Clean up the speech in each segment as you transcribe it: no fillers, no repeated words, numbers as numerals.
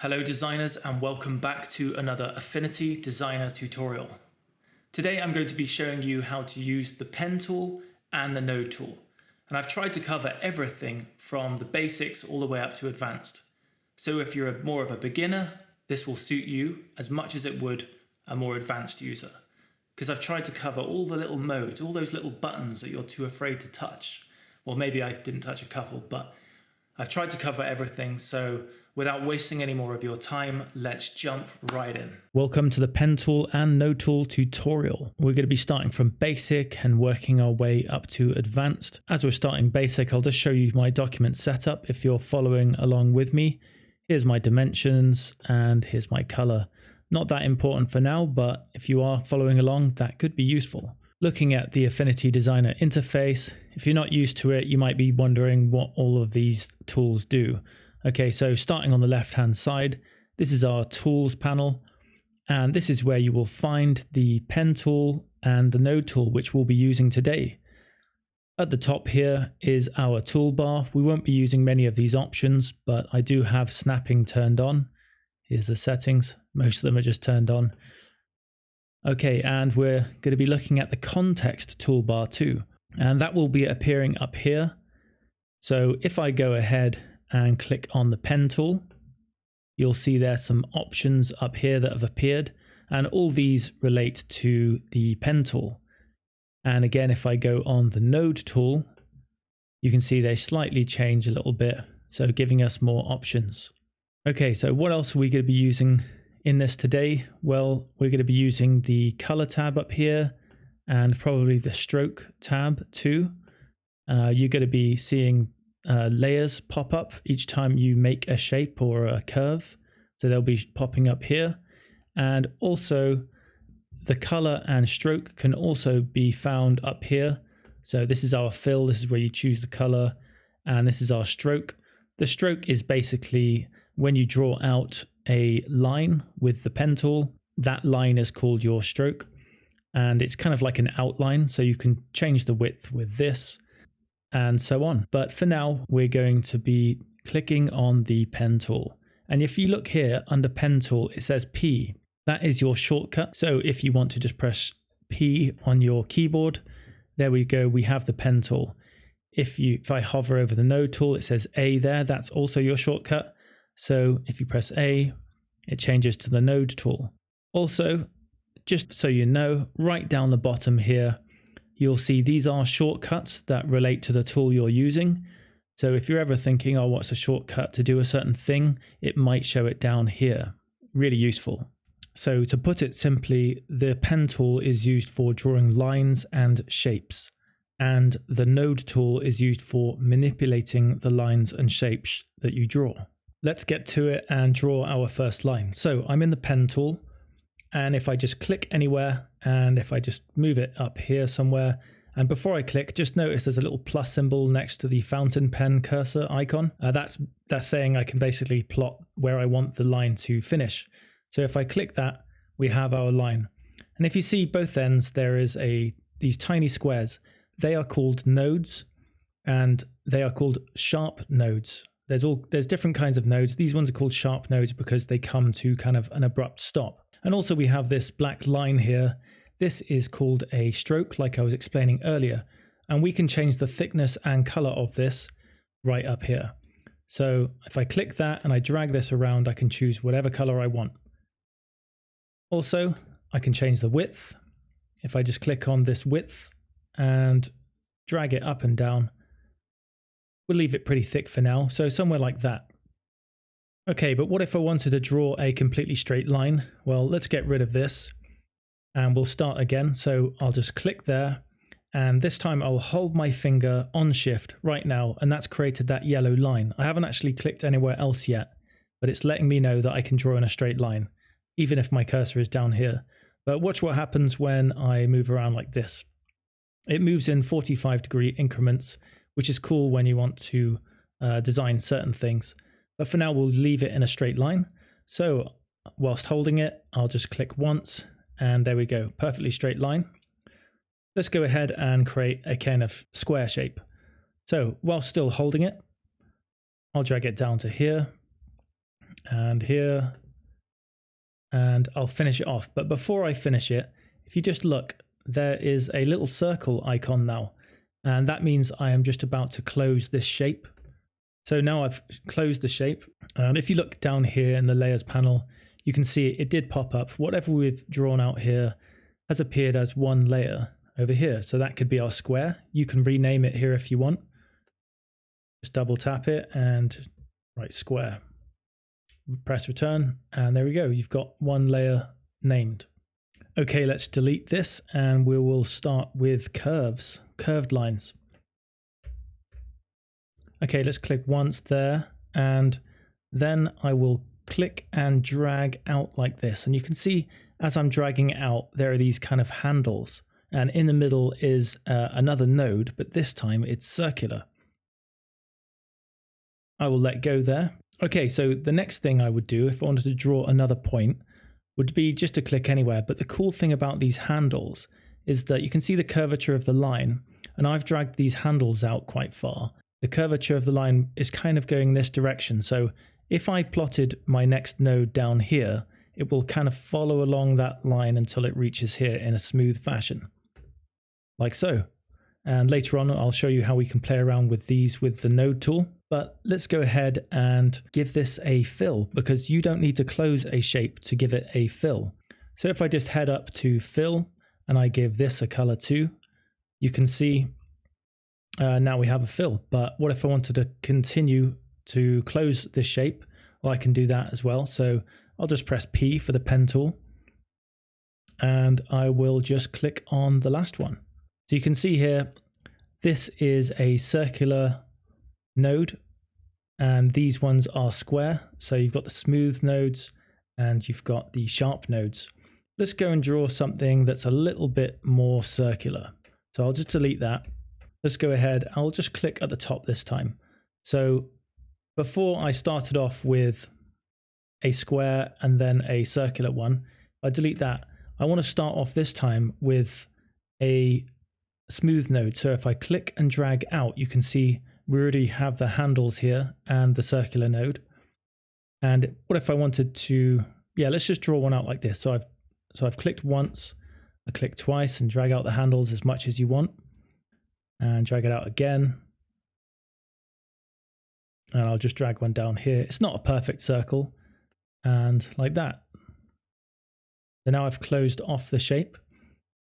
Hello designers, and welcome back to another Affinity Designer tutorial. Today I'm going to be showing you how to use the pen tool and the node tool. And I've tried to cover everything from the basics all the way up to advanced. So if you're more of a beginner, this will suit you as much as it would a more advanced user. Because I've tried to cover all the little modes, all those little buttons that you're too afraid to touch. Well, maybe I didn't touch a couple, but I've tried to cover everything, so without wasting any more of your time, let's jump right in. Welcome to the pen tool and node tool tutorial. We're going to be starting from basic and working our way up to advanced. As we're starting basic, I'll just show you my document setup if you're following along with me. Here's my dimensions and here's my color. Not that important for now, but if you are following along, that could be useful. Looking at the Affinity Designer interface, if you're not used to it, you might be wondering what all of these tools do. Okay, so starting on the left-hand side, this is our tools panel, and this is where you will find the pen tool and the node tool, which we'll be using today. At the top here is our toolbar. We won't be using many of these options, but I do have snapping turned on. Here's the settings. Most of them are just turned on. Okay, and we're going to be looking at the context toolbar too, and that will be appearing up here. So if I go ahead and click on the pen tool, you'll see there's some options up here that have appeared, and all these relate to the pen tool. And again, if I go on the node tool, you can see they slightly change a little bit, so giving us more options. Okay, so what else are we going to be using in this today? Well, we're going to be using the color tab up here and probably the stroke tab too. You're going to be seeing layers pop up each time you make a shape or a curve, so they'll be popping up here. And also the color and stroke can also be found up here. So this is our fill, this is where you choose the color, and this is our stroke. The stroke is basically when you draw out a line with the pen tool, that line is called your stroke, and it's kind of like an outline, so you can change the width with this and so on. But for now, we're going to be clicking on the pen tool. And if you look here under pen tool, it says P. That is your shortcut. So if you want to just press P on your keyboard, there we go, we have the pen tool. If I hover over the node tool, it says A there, that's also your shortcut. So if you press A, it changes to the node tool. Also, just so you know, right down the bottom here, you'll see these are shortcuts that relate to the tool you're using. So if you're ever thinking, oh, what's a shortcut to do a certain thing, it might show it down here. Really useful. So to put it simply, the pen tool is used for drawing lines and shapes, and the node tool is used for manipulating the lines and shapes that you draw. Let's get to it and draw our first line. So I'm in the pen tool, and if I just click anywhere, and if I just move it up here somewhere, and before I click, just notice there's a little plus symbol next to the fountain pen cursor icon. That's saying I can basically plot where I want the line to finish. So if I click that, we have our line. And if you see both ends, there is these tiny squares. They are called nodes, and they are called sharp nodes. There's different kinds of nodes. These ones are called sharp nodes because they come to kind of an abrupt stop. And also we have this black line here. This is called a stroke, like I was explaining earlier. And we can change the thickness and color of this right up here. So if I click that and I drag this around, I can choose whatever color I want. Also, I can change the width. If I just click on this width and drag it up and down, we'll leave it pretty thick for now, so somewhere like that. Okay, but what if I wanted to draw a completely straight line? Well, let's get rid of this and we'll start again. So I'll just click there, and this time I'll hold my finger on shift right now, and that's created that yellow line. I haven't actually clicked anywhere else yet, but it's letting me know that I can draw in a straight line, even if my cursor is down here. But watch what happens when I move around like this. It moves in 45-degree increments, which is cool when you want to design certain things. But for now, we'll leave it in a straight line. So whilst holding it, I'll just click once, and there we go, perfectly straight line. Let's go ahead and create a kind of square shape. So while still holding it, I'll drag it down to here, and here, and I'll finish it off. But before I finish it, if you just look, there is a little circle icon now, and that means I am just about to close this shape. So now I've closed the shape, and if you look down here in the layers panel, you can see it did pop up. Whatever we've drawn out here has appeared as one layer over here. So that could be our square. You can rename it here if you want. Just double tap it and write square. Press return, and there we go. You've got one layer named. Okay, let's delete this, and we will start with curves, curved lines. Okay, let's click once there, and then I will click and drag out like this. And you can see as I'm dragging it out, there are these kind of handles, and in the middle is another node, but this time it's circular. I will let go there. Okay, so the next thing I would do if I wanted to draw another point would be just to click anywhere. But the cool thing about these handles is that you can see the curvature of the line, and I've dragged these handles out quite far. The curvature of the line is kind of going this direction. So if I plotted my next node down here, it will kind of follow along that line until it reaches here in a smooth fashion, like so. And later on, I'll show you how we can play around with these with the node tool. But let's go ahead and give this a fill, because you don't need to close a shape to give it a fill. So if I just head up to fill and I give this a color too, you can see now we have a fill. But what if I wanted to continue to close this shape? Well, I can do that as well. So I'll just press P for the pen tool, and I will just click on the last one. So you can see here, this is a circular node, and these ones are square. So you've got the smooth nodes and you've got the sharp nodes. Let's go and draw something that's a little bit more circular. So I'll just delete that. Let's go ahead. I'll just click at the top this time. So before I started off with a square and then a circular one, I delete that. I want to start off this time with a smooth node. So if I click and drag out, you can see we already have the handles here and the circular node. And what if I wanted to, let's just draw one out like this. So I've clicked once, I click twice and drag out the handles as much as you want, and drag it out again. And I'll just drag one down here. It's not a perfect circle, and like that. So now I've closed off the shape,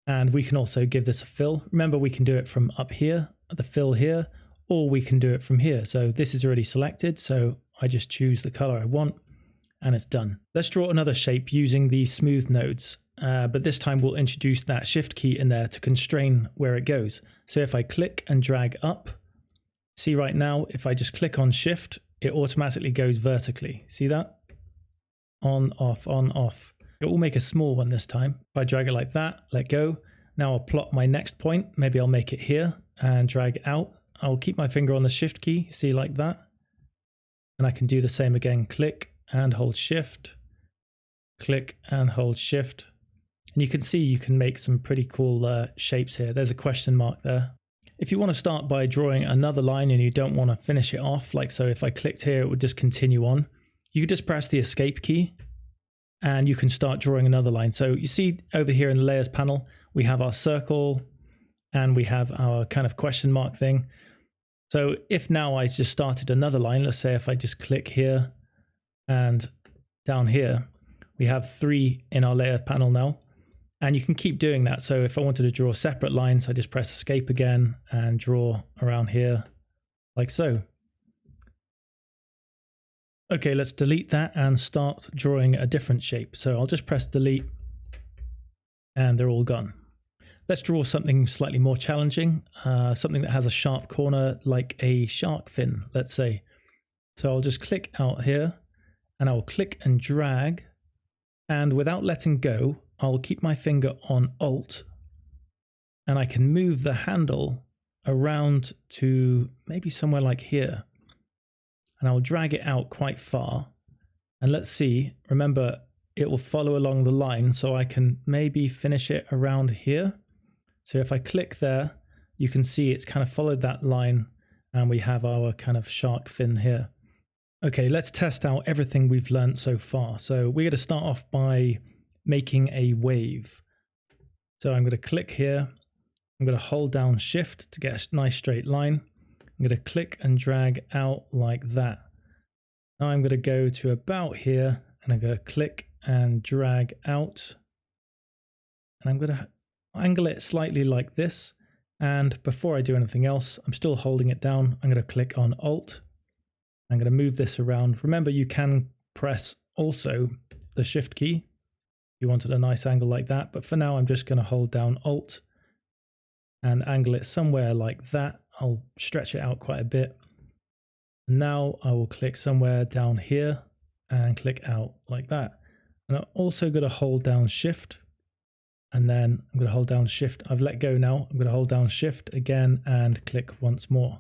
and we can also give this a fill. Remember, we can do it from up here, at the fill here, or we can do it from here. So this is already selected, so I just choose the color I want, and it's done. Let's draw another shape using these smooth nodes, but this time we'll introduce that shift key in there to constrain where it goes. So if I click and drag up, see right now, if I just click on shift, it automatically goes vertically. See that? On, off, on, off. It will make a small one this time. If I drag it like that, let go. Now I'll plot my next point. Maybe I'll make it here and drag it out. I'll keep my finger on the shift key, see, like that. And I can do the same again. Click and hold shift. Click and hold shift. And you can see you can make some pretty cool shapes here. There's a question mark there. If you want to start by drawing another line and you don't want to finish it off, like so if I clicked here, it would just continue on. You could just press the escape key and you can start drawing another line. So you see over here in the layers panel, we have our circle and we have our kind of question mark thing. So if now I just started another line, let's say if I just click here and down here, we have 3 in our layer panel now. And you can keep doing that. So if I wanted to draw separate lines, I just press escape again and draw around here like so. Okay, let's delete that and start drawing a different shape. So I'll just press delete and they're all gone. Let's draw something slightly more challenging, something that has a sharp corner like a shark fin, let's say. So I'll just click out here and I'll click and drag, and without letting go, I'll keep my finger on Alt and I can move the handle around to maybe somewhere like here. And I'll drag it out quite far. And let's see, remember, it will follow along the line, so I can maybe finish it around here. So if I click there, you can see it's kind of followed that line and we have our kind of shark fin here. Okay, let's test out everything we've learned so far. So we're going to start off by making a wave. So I'm going to click here. I'm going to hold down Shift to get a nice straight line. I'm going to click and drag out like that. Now I'm going to go to about here and I'm going to click and drag out. And I'm going to angle it slightly like this. And before I do anything else, I'm still holding it down. I'm going to click on Alt. I'm going to move this around. Remember, you can press also the Shift key if you wanted a nice angle like that. But for now, I'm just going to hold down Alt and angle it somewhere like that. I'll stretch it out quite a bit. Now I will click somewhere down here and click out like that. And I'm also going to hold down Shift. And then I'm going to hold down Shift. I've let go now. I'm going to hold down Shift again and click once more.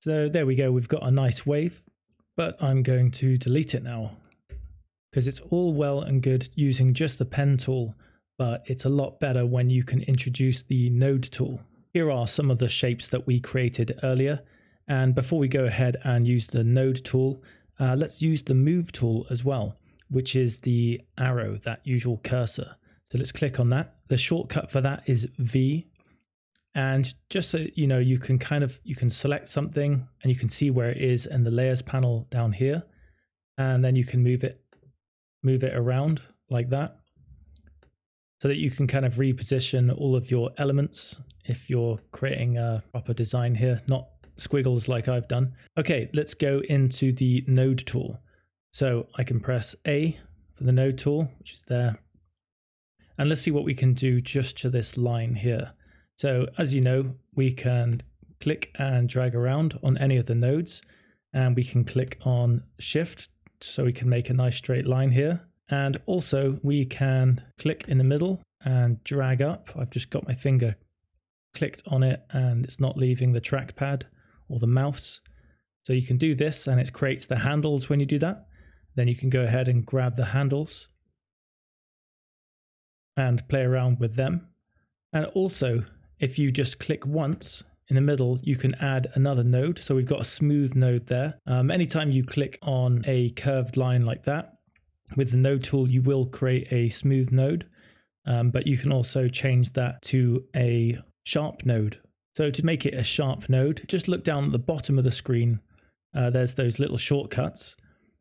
So there we go. We've got a nice wave, but I'm going to delete it now because it's all well and good using just the pen tool, but it's a lot better when you can introduce the node tool. Here are some of the shapes that we created earlier. And before we go ahead and use the node tool, let's use the move tool as well, which is the arrow, that usual cursor. So let's click on that. The shortcut for that is V. And just so you know, you can select something and you can see where it is in the layers panel down here. And then you can move it around like that so that you can kind of reposition all of your elements if you're creating a proper design here, not squiggles like I've done. Okay, let's go into the node tool. So I can press A for the node tool, which is there. And let's see what we can do just to this line here. So as you know, we can click and drag around on any of the nodes, and we can click on Shift so we can make a nice straight line here. And also we can click in the middle and drag up. I've just got my finger clicked on it and it's not leaving the trackpad or the mouse. So you can do this and it creates the handles when you do that. Then you can go ahead and grab the handles and play around with them. And also, if you just click once in the middle, you can add another node. So we've got a smooth node there. Anytime you click on a curved line like that, with the node tool, you will create a smooth node, but you can also change that to a sharp node. So to make it a sharp node, just look down at the bottom of the screen. There's those little shortcuts.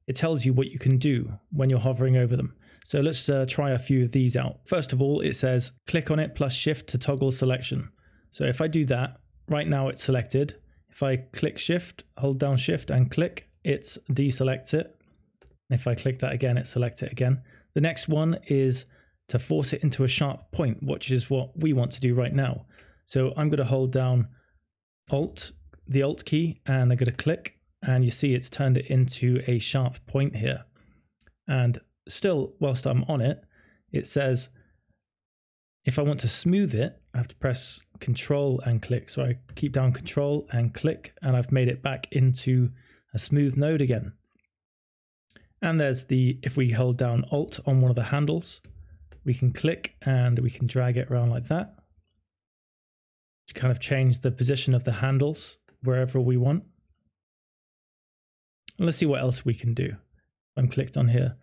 It tells you what you can do when you're hovering over them. So let's try a few of these out. First of all, it says click on it plus Shift to toggle selection. So if I do that, right now it's selected. If I click Shift, hold down Shift and click, it deselects it. And if I click that again, it selects it again. The next one is to force it into a sharp point, which is what we want to do right now. So I'm going to hold down the Alt key, and I'm going to click, and you see it's turned it into a sharp point here. And still, whilst I'm on it, it says if I want to smooth it, I have to press Ctrl and click. So I keep down Ctrl and click, and I've made it back into a smooth node again. And there's if we hold down Alt on one of the handles, we can click and we can drag it around like that to kind of change the position of the handles wherever we want. And let's see what else we can do. I'm clicked on here.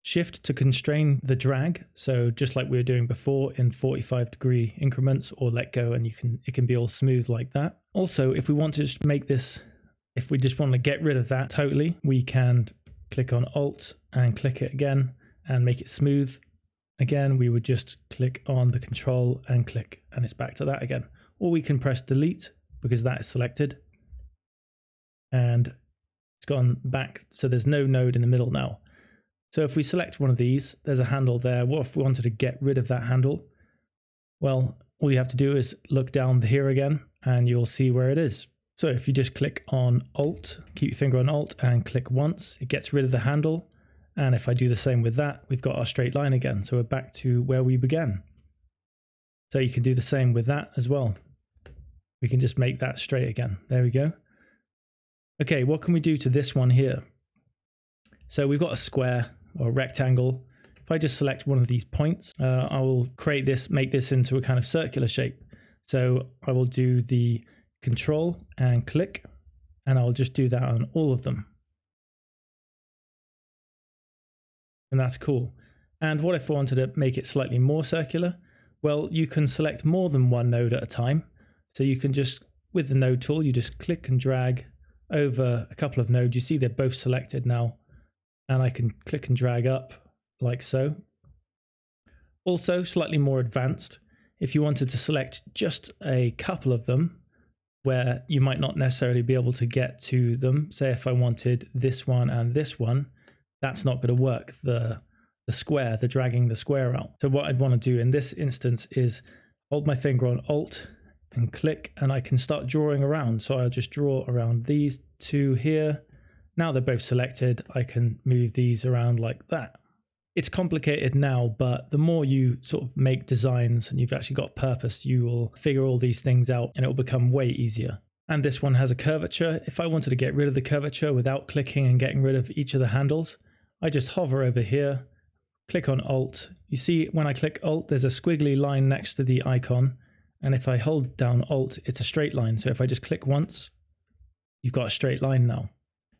Shift to constrain the drag, so just like we were doing before in 45-degree increments, or let go and it can be all smooth like that. Also, if we want to just make this, if we just want to get rid of that totally, we can click on Alt and click it again and make it smooth. Again, we would just click on the Control and click, and it's back to that again. Or we can press Delete because that is selected and it's gone back, so there's no node in the middle now. So if we select one of these, there's a handle there. What if we wanted to get rid of that handle? Well, all you have to do is look down here again and you'll see where it is. So if you just click on Alt, keep your finger on Alt and click once, it gets rid of the handle. And if I do the same with that, we've got our straight line again. So we're back to where we began. So you can do the same with that as well. We can just make that straight again. There we go. Okay, what can we do to this one here? So we've got a square or a rectangle. If I just select one of these points, I will make this into a kind of circular shape. So I will do the Control and click, And I'll just do that on all of them. And that's cool. And what if I wanted to make it slightly more circular? Well, you can select more than one node at a time. So you can just, with the node tool, you just click and drag over a couple of nodes. You see they're both selected now. And I can click and drag up like so. Also, slightly more advanced, if you wanted to select just a couple of them, where you might not necessarily be able to get to them. Say if I wanted this one and this one, that's not going to work. The square, the dragging the square out. So what I'd want to do in this instance is hold my finger on Alt and click, and I can start drawing around. So I'll just draw around these two here. Now they're both selected, I can move these around like that. It's complicated now, but the more you sort of make designs and you've actually got purpose, you will figure all these things out and it will become way easier. And this one has a curvature. If I wanted to get rid of the curvature without clicking and getting rid of each of the handles, I just hover over here, click on Alt. You see when I click Alt, there's a squiggly line next to the icon. And if I hold down Alt, it's a straight line. So if I just click once, you've got a straight line now.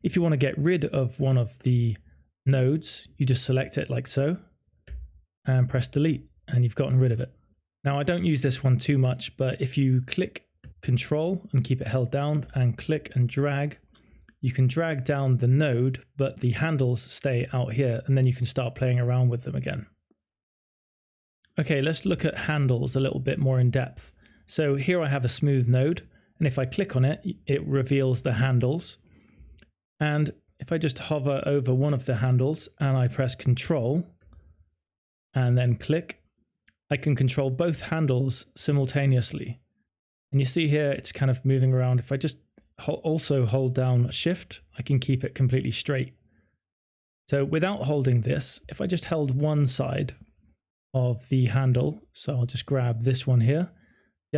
If you want to get rid of one of the nodes, you just select it like so and press delete and you've gotten rid of it. Now I don't use this one too much, but if you click Ctrl and keep it held down and click and drag, you can drag down the node, but the handles stay out here and then you can start playing around with them again. Okay, let's look at handles a little bit more in depth. So here I have a smooth node, and if I click on it, it reveals the handles. And if I just hover over one of the handles and I press Ctrl and then click, I can control both handles simultaneously. And you see here it's kind of moving around. If I just also hold down Shift, I can keep it completely straight. So without holding this, if I just held one side of the handle, so I'll just grab this one here,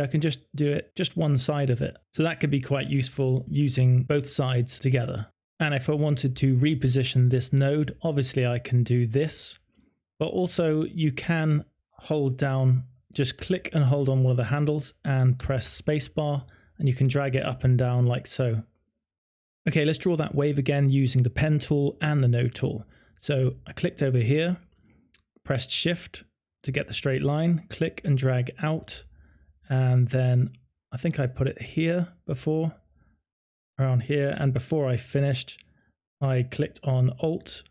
I can just do it, just one side of it. So that could be quite useful using both sides together. And if I wanted to reposition this node, obviously I can do this, but also you can hold down, just click and hold on one of the handles and press spacebar, and you can drag it up and down like so. Okay, let's draw that wave again using the pen tool and the node tool. So I clicked over here, pressed Shift to get the straight line, click and drag out, and then I think I put it here before, around here, and before I finished I clicked on Alt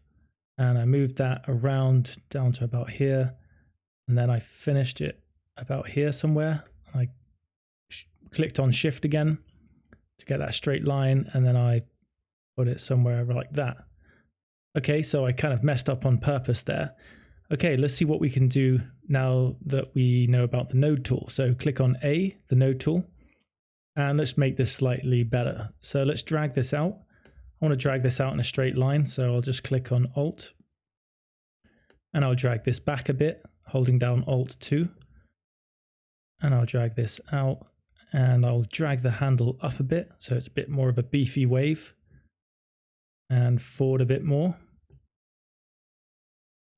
and I moved that around down to about here, and then I finished it about here somewhere. I clicked on Shift again to get that straight line, and then I put it somewhere like that. Okay, so I kind of messed up on purpose there. Okay, let's see what we can do now that we know about the node tool. So click on A, the node tool, and let's make this slightly better. So let's drag this out. I want to drag this out in a straight line, so I'll just click on Alt, and I'll drag this back a bit, holding down Alt 2, and I'll drag this out, and I'll drag the handle up a bit, so it's a bit more of a beefy wave, and forward a bit more.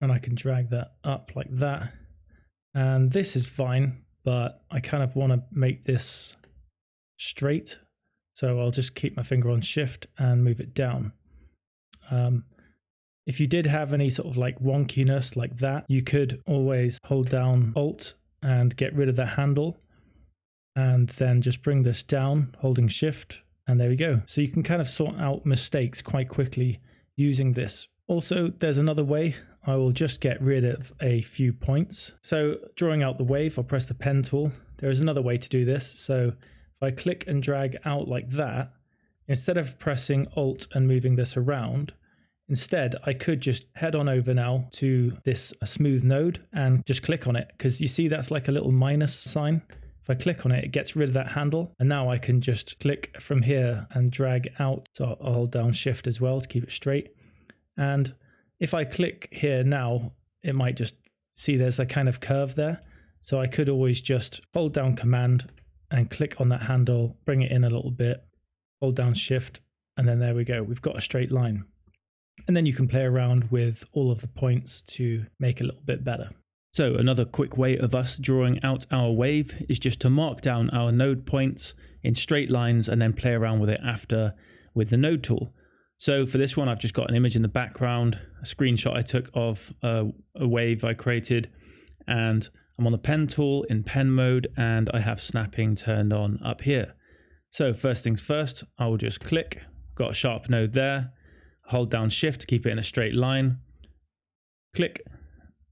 And I can drag that up like that. And this is fine, but I kind of want to make this straight. So I'll just keep my finger on Shift and move it down. If you did have any sort of like wonkiness like that, you could always hold down Alt and get rid of the handle, and then just bring this down, holding Shift, and there we go. So you can kind of sort out mistakes quite quickly using this. Also, there's another way. I will just get rid of a few points. So drawing out the wave, I'll press the pen tool. There is another way to do this. So if I click and drag out like that, instead of pressing Alt and moving this around, instead I could just head on over now to this smooth node and just click on it, because you see that's like a little minus sign. If I click on it, it gets rid of that handle, and now I can just click from here and drag out. So I'll hold down Shift as well to keep it straight. And if I click here now, it might just see there's a kind of curve there. So I could always just hold down Command and click on that handle, bring it in a little bit, hold down Shift, and then there we go. We've got a straight line. And then you can play around with all of the points to make it a little bit better. So another quick way of us drawing out our wave is just to mark down our node points in straight lines and then play around with it after with the node tool. So for this one, I've just got an image in the background, a screenshot I took of a wave I created, and I'm on the pen tool in pen mode, and I have snapping turned on up here. So first things first, I will just click, got a sharp node there, hold down shift to keep it in a straight line, click,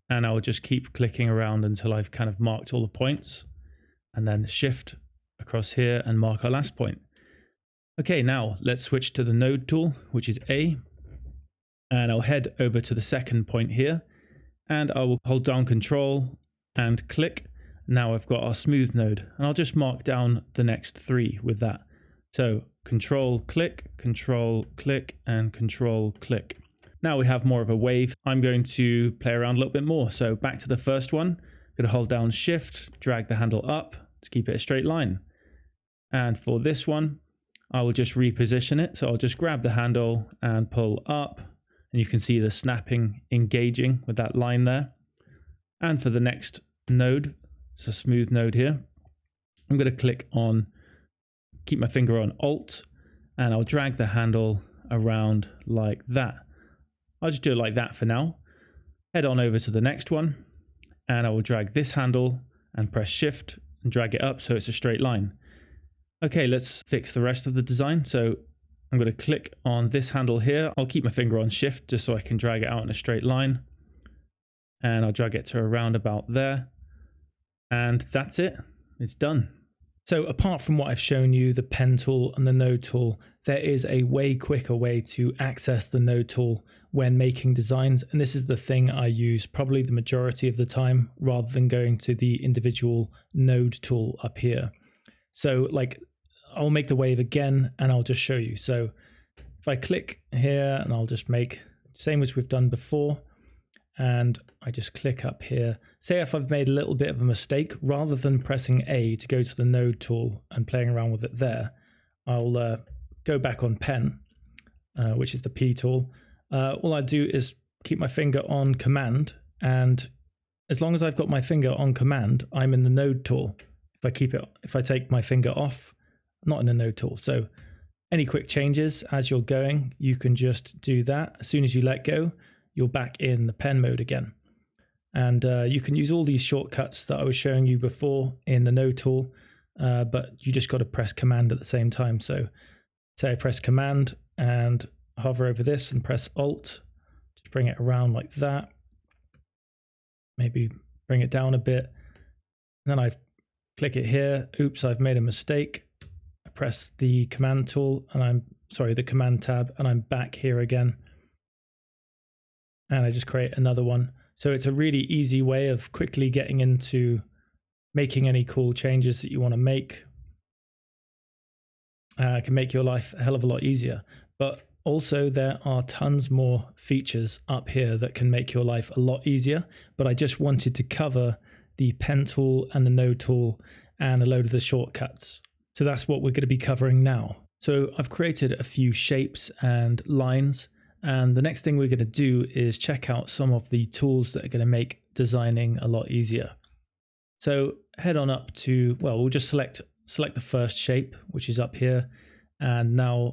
and I will just keep clicking around until I've kind of marked all the points, and then shift across here and mark our last point. Okay, now let's switch to the node tool, which is A, and I'll head over to the second point here, and I will hold down Ctrl and click. Now I've got our smooth node, and I'll just mark down the next 3 with that. So Ctrl click, and Ctrl click. Now we have more of a wave. I'm going to play around a little bit more. So back to the first one, I'm going to hold down shift, drag the handle up to keep it a straight line. And for this one, I will just reposition it. So I'll just grab the handle and pull up, and you can see the snapping engaging with that line there. And for the next node, it's a smooth node here, I'm going to keep my finger on Alt, and I'll drag the handle around like that. I'll just do it like that for now. Head on over to the next one, and I will drag this handle and press shift and drag it up so it's a straight line. Okay, let's fix the rest of the design. So I'm going to click on this handle here. I'll keep my finger on shift just so I can drag it out in a straight line. And I'll drag it to around about there. And that's it. It's done. So apart from what I've shown you, the pen tool and the node tool, there is a way quicker way to access the node tool when making designs. And this is the thing I use probably the majority of the time, rather than going to the individual node tool up here. So like, I'll make the wave again and I'll just show you. So if I click here, and I'll just make same as we've done before, and I just click up here. Say if I've made a little bit of a mistake, rather than pressing A to go to the node tool and playing around with it there, I'll go back on pen, which is the P tool. All I do is keep my finger on command, and as long as I've got my finger on command, I'm in the node tool. If I take my finger off, I'm not in the node tool. So any quick changes as you're going, you can just do that. As soon as you let go, you're back in the pen mode again. And you can use all these shortcuts that I was showing you before in the node tool, but you just got to press command at the same time. So say I press command and hover over this and press alt, just bring it around like that. Maybe bring it down a bit. And then I click it here. Oops, I've made a mistake. I press the command tool and the command tab, and I'm back here again. And I just create another one. So it's a really easy way of quickly getting into making any cool changes that you want to make. It can make your life a hell of a lot easier. But also there are tons more features up here that can make your life a lot easier. But I just wanted to cover the pen tool and the node tool and a load of the shortcuts. So that's what we're going to be covering now. So I've created a few shapes and lines. And the next thing we're going to do is check out some of the tools that are going to make designing a lot easier. So head on up to, well, we'll just select the first shape, which is up here. And now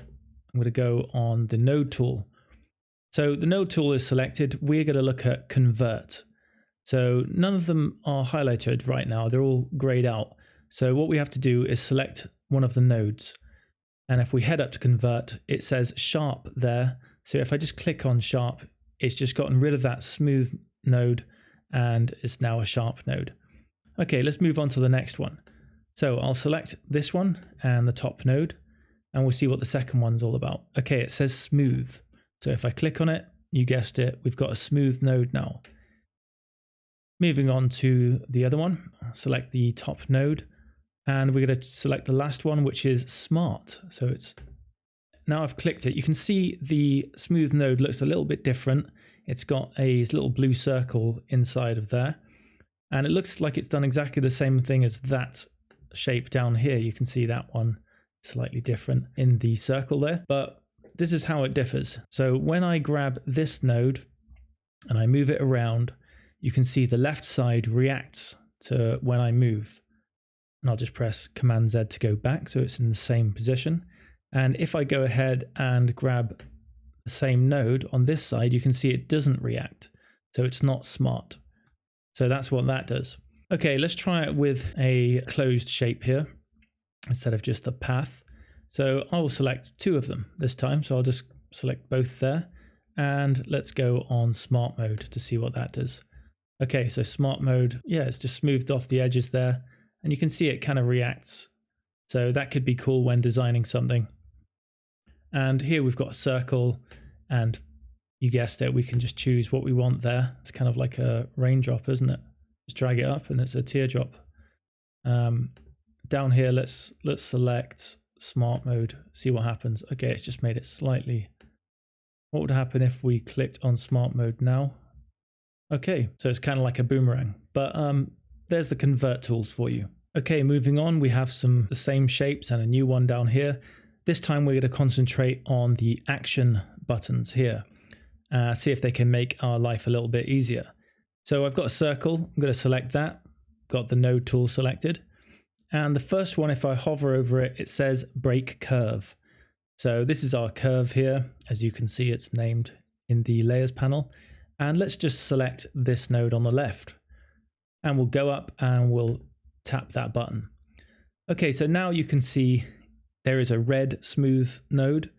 I'm going to go on the node tool. So the node tool is selected. We're going to look at convert. So none of them are highlighted right now. They're all grayed out. So what we have to do is select one of the nodes. And if we head up to convert, it says sharp there. So if I just click on sharp, it's just gotten rid of that smooth node and it's now a sharp node. Okay, let's move on to the next one. So I'll select this one and the top node, and we'll see what the second one's all about. Okay, it says smooth. So if I click on it, you guessed it, we've got a smooth node now. Moving on to the other one, select the top node, and we're going to select the last one, which is smart. So it's now I've clicked it. You can see the smooth node looks a little bit different. It's got a little blue circle inside of there, and it looks like it's done exactly the same thing as that shape down here. You can see that one slightly different in the circle there, but this is how it differs. So when I grab this node and I move it around, you can see the left side reacts to when I move. And I'll just press Command Z to go back so it's in the same position. And if I go ahead and grab the same node on this side, you can see it doesn't react. So it's not smart. So that's what that does. Okay, let's try it with a closed shape here instead of just a path. So I will select two of them this time. So I'll just select both there. And let's go on smart mode to see what that does. Okay, so smart mode, yeah, it's just smoothed off the edges there. And you can see it kind of reacts. So that could be cool when designing something. And here we've got a circle, and you guessed it, we can just choose what we want there. It's kind of like a raindrop, isn't it? Just drag it up and it's a teardrop. Down here, let's select smart mode, see what happens. Okay, it's just made it slightly. What would happen if we clicked on smart mode now? Okay, so it's kind of like a boomerang, but there's the convert tools for you. Okay, moving on, we have the same shapes and a new one down here. This time we're going to concentrate on the action buttons here. See if they can make our life a little bit easier. So I've got a circle, I'm going to select that. Got the node tool selected. And the first one, if I hover over it, it says break curve. So this is our curve here. As you can see, it's named in the layers panel. And let's just select this node on the left. And we'll go up and we'll tap that button. Okay, so now you can see there is a red smooth node.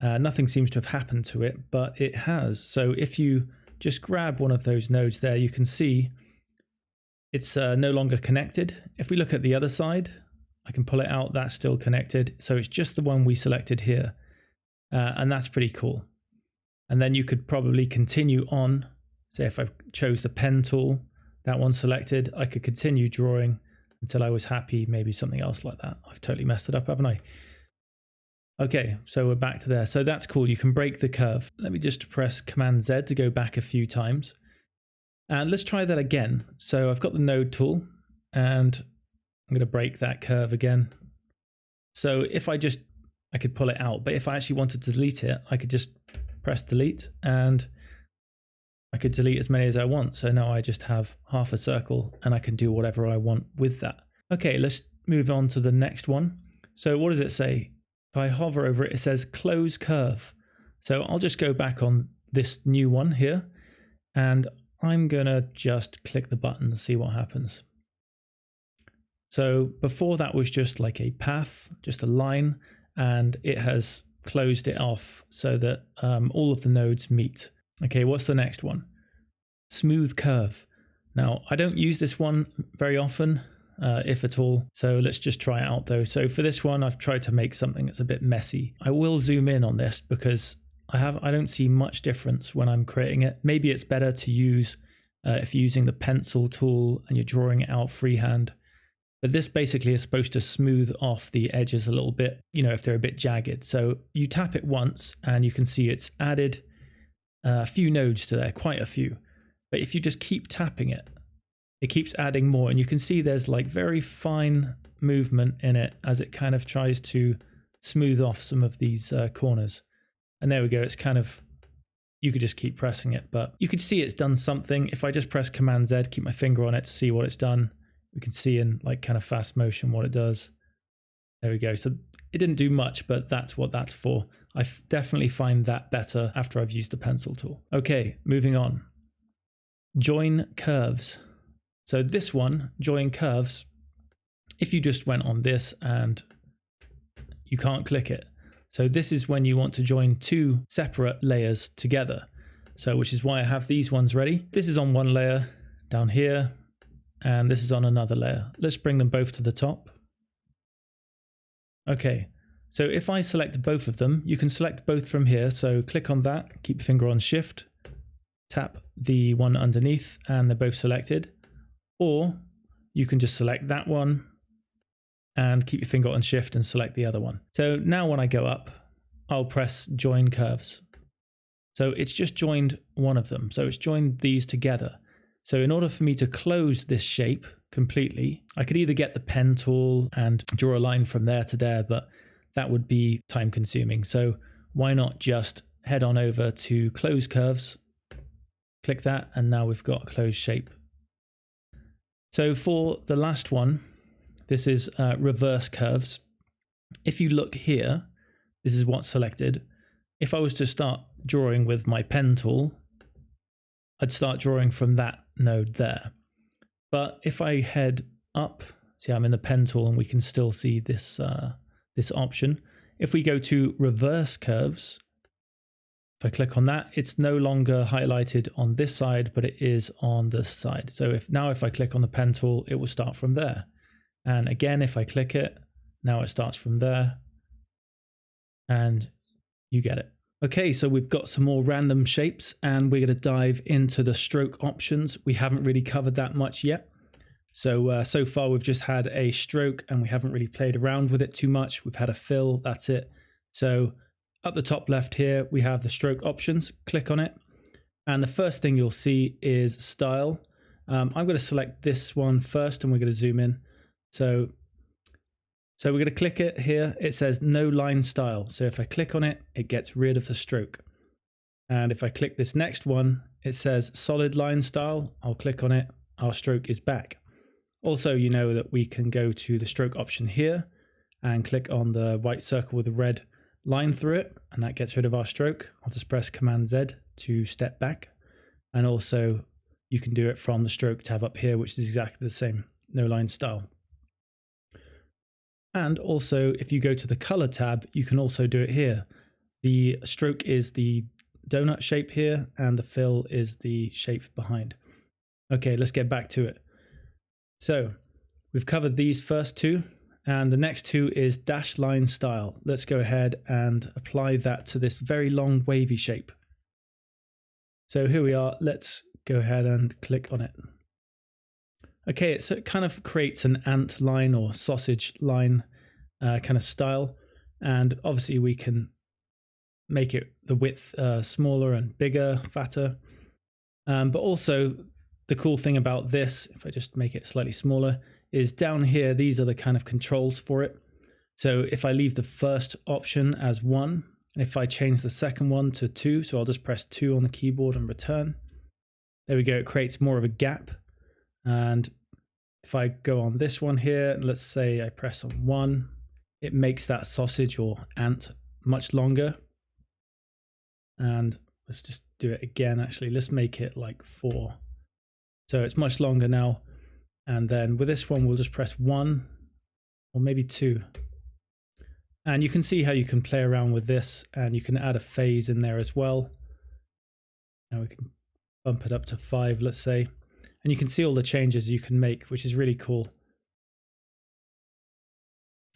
Nothing seems to have happened to it, but it has. So if you just grab one of those nodes there, you can see it's no longer connected. If we look at the other side, I can pull it out, that's still connected. So it's just the one we selected here. And that's pretty cool. And then you could probably continue on. Say if I chose the pen tool, that one selected, I could continue drawing until I was happy, maybe something else like that. I've totally messed it up, haven't I? Okay, so we're back to there. So that's cool. You can break the curve. Let me just press Command Z to go back a few times. And let's try that again. So I've got the node tool and I'm going to break that curve again. So if I could pull it out, but if I actually wanted to delete it, I could just press delete and I could delete as many as I want. So now I just have half a circle and I can do whatever I want with that. Okay, let's move on to the next one. So what does it say? If I hover over it, it says close curve. So I'll just go back on this new one here and I'm gonna just click the button and see what happens. So before that was just like a path, just a line, and it has closed it off so that all of the nodes meet. Okay, what's the next one? Smooth curve. Now, I don't use this one very often, if at all. So let's just try it out though. So for this one, I've tried to make something that's a bit messy. I will zoom in on this because I don't see much difference when I'm creating it. Maybe it's better to use if you're using the pencil tool and you're drawing it out freehand. But this basically is supposed to smooth off the edges a little bit, you know, if they're a bit jagged. So you tap it once and you can see it's added a few nodes to there, quite a few. But if you just keep tapping it, it keeps adding more. And you can see there's like very fine movement in it as it kind of tries to smooth off some of these corners. And there we go. It's kind of, you could just keep pressing it, but you could see it's done something. If I just press Command Z, keep my finger on it to see what it's done, we can see in like kind of fast motion what it does. There we go. So it didn't do much, but that's what that's for. I definitely find that better after I've used the pencil tool. Okay, moving on. Join curves. So this one, join curves, if you just went on this and you can't click it. So this is when you want to join two separate layers together. So which is why I have these ones ready. This is on one layer down here, and this is on another layer. Let's bring them both to the top. Okay, so if I select both of them, you can select both from here. So click on that, keep your finger on Shift, tap the one underneath, and they're both selected. Or you can just select that one and keep your finger on Shift and select the other one. So now when I go up, I'll press Join Curves. So it's just joined one of them. So it's joined these together. So in order for me to close this shape completely, I could either get the pen tool and draw a line from there to there, but that would be time consuming. So why not just head on over to Close Curves, click that, and now we've got a closed shape. So for the last one, this is reverse curves. If you look here, this is what's selected. If I was to start drawing with my pen tool, I'd start drawing from that node there. But if I head up, see I'm in the pen tool and we can still see this, this option. If we go to reverse curves, if I click on that, it's no longer highlighted on this side, but it is on this side. So if I click on the pen tool, it will start from there. And again, if I click it, now it starts from there. And you get it. Okay, so we've got some more random shapes and we're going to dive into the stroke options. We haven't really covered that much yet. So, so far we've just had a stroke and we haven't really played around with it too much. We've had a fill, that's it. So up the top left here, we have the stroke options. Click on it. And the first thing you'll see is style. I'm going to select this one first and we're going to zoom in. So we're going to click it here. It says no line style. So if I click on it, it gets rid of the stroke. And if I click this next one, it says solid line style. I'll click on it. Our stroke is back. Also, you know that we can go to the stroke option here and click on the white circle with a red line through it, and that gets rid of our stroke. I'll just press Command Z to step back. And also you can do it from the stroke tab up here, which is exactly the same, no line style. And also, if you go to the color tab, you can also do it here. The stroke is the donut shape here, and the fill is the shape behind. Okay, let's get back to it. So we've covered these first two, and the next two is dash line style. Let's go ahead and apply that to this very long wavy shape. So here we are. Let's go ahead and click on it. Okay, so it kind of creates an ant line or sausage line kind of style. And obviously we can make it the width smaller and bigger, fatter. But also the cool thing about this, if I just make it slightly smaller, is down here, these are the kind of controls for it. So if I leave the first option as 1, and if I change the second one to 2, so I'll just press 2 on the keyboard and return. There we go, it creates more of a gap. And if I go on this one here, and let's say I press on 1, it makes that sausage or ant much longer. And let's just do it again, actually. Let's make it like 4. So it's much longer now. And then with this one, we'll just press 1 or maybe 2. And you can see how you can play around with this, and you can add a phase in there as well. Now we can bump it up to 5, let's say. And you can see all the changes you can make, which is really cool.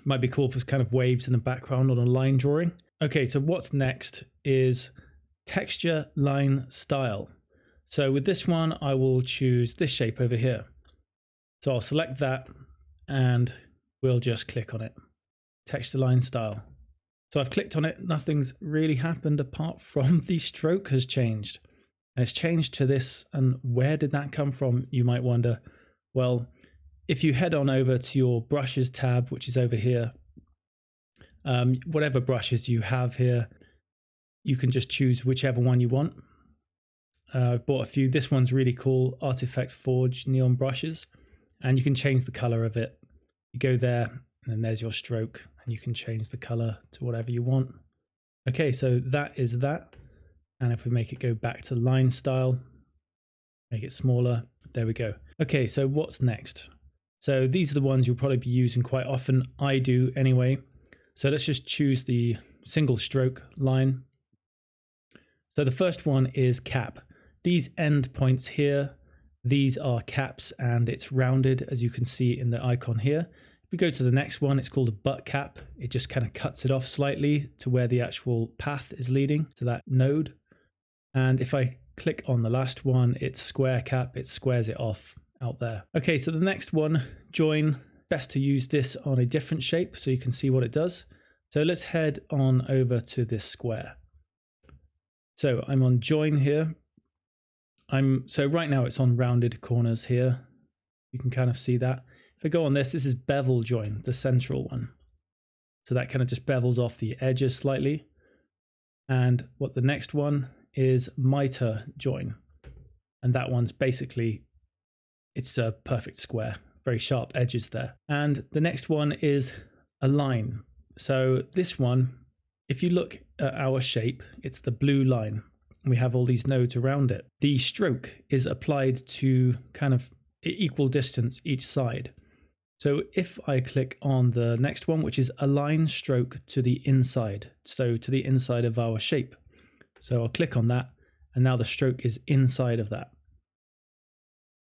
Might be cool for kind of waves in the background on a line drawing. Okay, so what's next is texture line style. So with this one, I will choose this shape over here. So I'll select that and we'll just click on it. Texture line style. So I've clicked on it. Nothing's really happened apart from the stroke has changed. And it's changed to this. And where did that come from? You might wonder. Well, if you head on over to your brushes tab, which is over here, whatever brushes you have here, you can just choose whichever one you want. I've bought a few. This one's really cool, Artifacts Forge Neon Brushes, and you can change the color of it. You go there, and then there's your stroke, and you can change the color to whatever you want. Okay, so that is that. And if we make it go back to line style, make it smaller, there we go. Okay, so what's next? So these are the ones you'll probably be using quite often. I do anyway. So let's just choose the single stroke line. So the first one is cap. These end points here, these are caps, and it's rounded, as you can see in the icon here. If we go to the next one, it's called a butt cap. It just kind of cuts it off slightly to where the actual path is leading to that node. And if I click on the last one, it's square cap. It squares it off out there. Okay, so the next one, join. Best to use this on a different shape so you can see what it does. So let's head on over to this square. So I'm on join here. So right now it's on rounded corners here. You can kind of see that. If I go on this is bevel join, the central one. So that kind of just bevels off the edges slightly. And what the next one is miter join. And that one's basically, it's a perfect square, very sharp edges there. And the next one is align. So this one if you look at our shape, it's the blue line. We have all these nodes around it. The stroke is applied to kind of equal distance each side. So if I click on the next one, which is align stroke to the inside, so to the inside of our shape. So I'll click on that, and now the stroke is inside of that.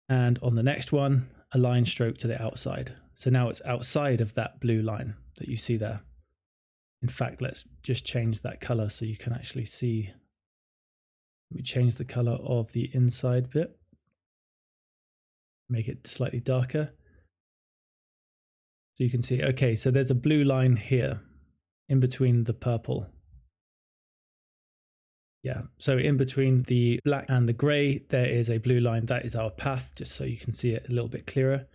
And on the next one, align stroke to the outside. So now it's outside of that blue line that you see there. In fact, let's just change that color so you can actually see. Let me change the color of the inside bit. Make it slightly darker. So you can see, okay, so there's a blue line here in between the purple. Yeah, so in between the black and the gray, there is a blue line. That is our path, just so you can see it a little bit clearer.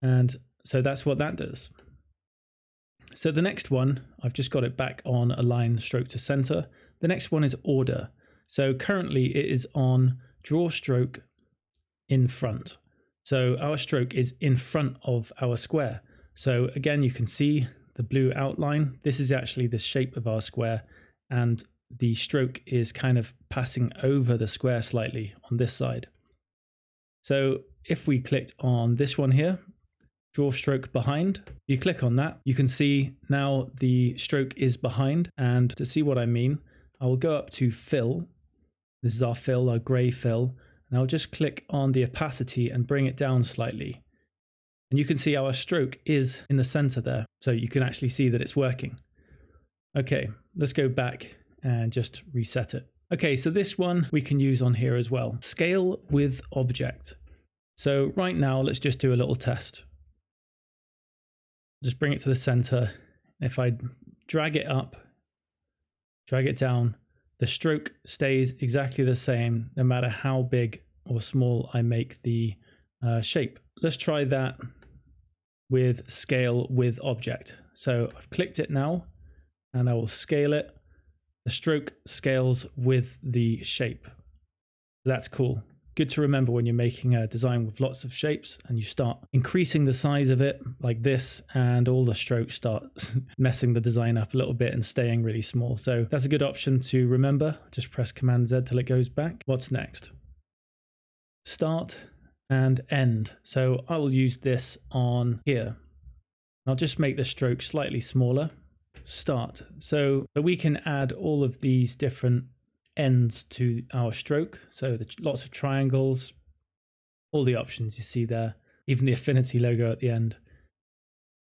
And so that's what that does. So the next one, I've just got it back on align stroke to center. The next one is order. So currently it is on draw stroke in front. So our stroke is in front of our square. So again, you can see the blue outline. This is actually the shape of our square, and the stroke is kind of passing over the square slightly on this side. So if we clicked on this one here, draw stroke behind, you click on that, you can see now the stroke is behind. And to see what I mean, I will go up to fill. This is our fill, our gray fill. And I'll just click on the opacity and bring it down slightly. And you can see our stroke is in the center there. So you can actually see that it's working. Okay, let's go back and just reset it. Okay, so this one we can use on here as well. Scale with object. So right now, let's just do a little test. Just bring it to the center. If I drag it up, drag it down, the stroke stays exactly the same no matter how big or small I make the shape. Let's try that with scale with object. So I've clicked it now and I will scale it. The stroke scales with the shape. That's cool. Good to remember when you're making a design with lots of shapes and you start increasing the size of it like this, and all the strokes start messing the design up a little bit and staying really small. So that's a good option to remember. Just press Command Z till it goes back. What's next? Start and end. So I will use this on here. I'll just make the stroke slightly smaller. Start. So we can add all of these different ends to our stroke. So lots of triangles, all the options you see there, even the Affinity logo at the end.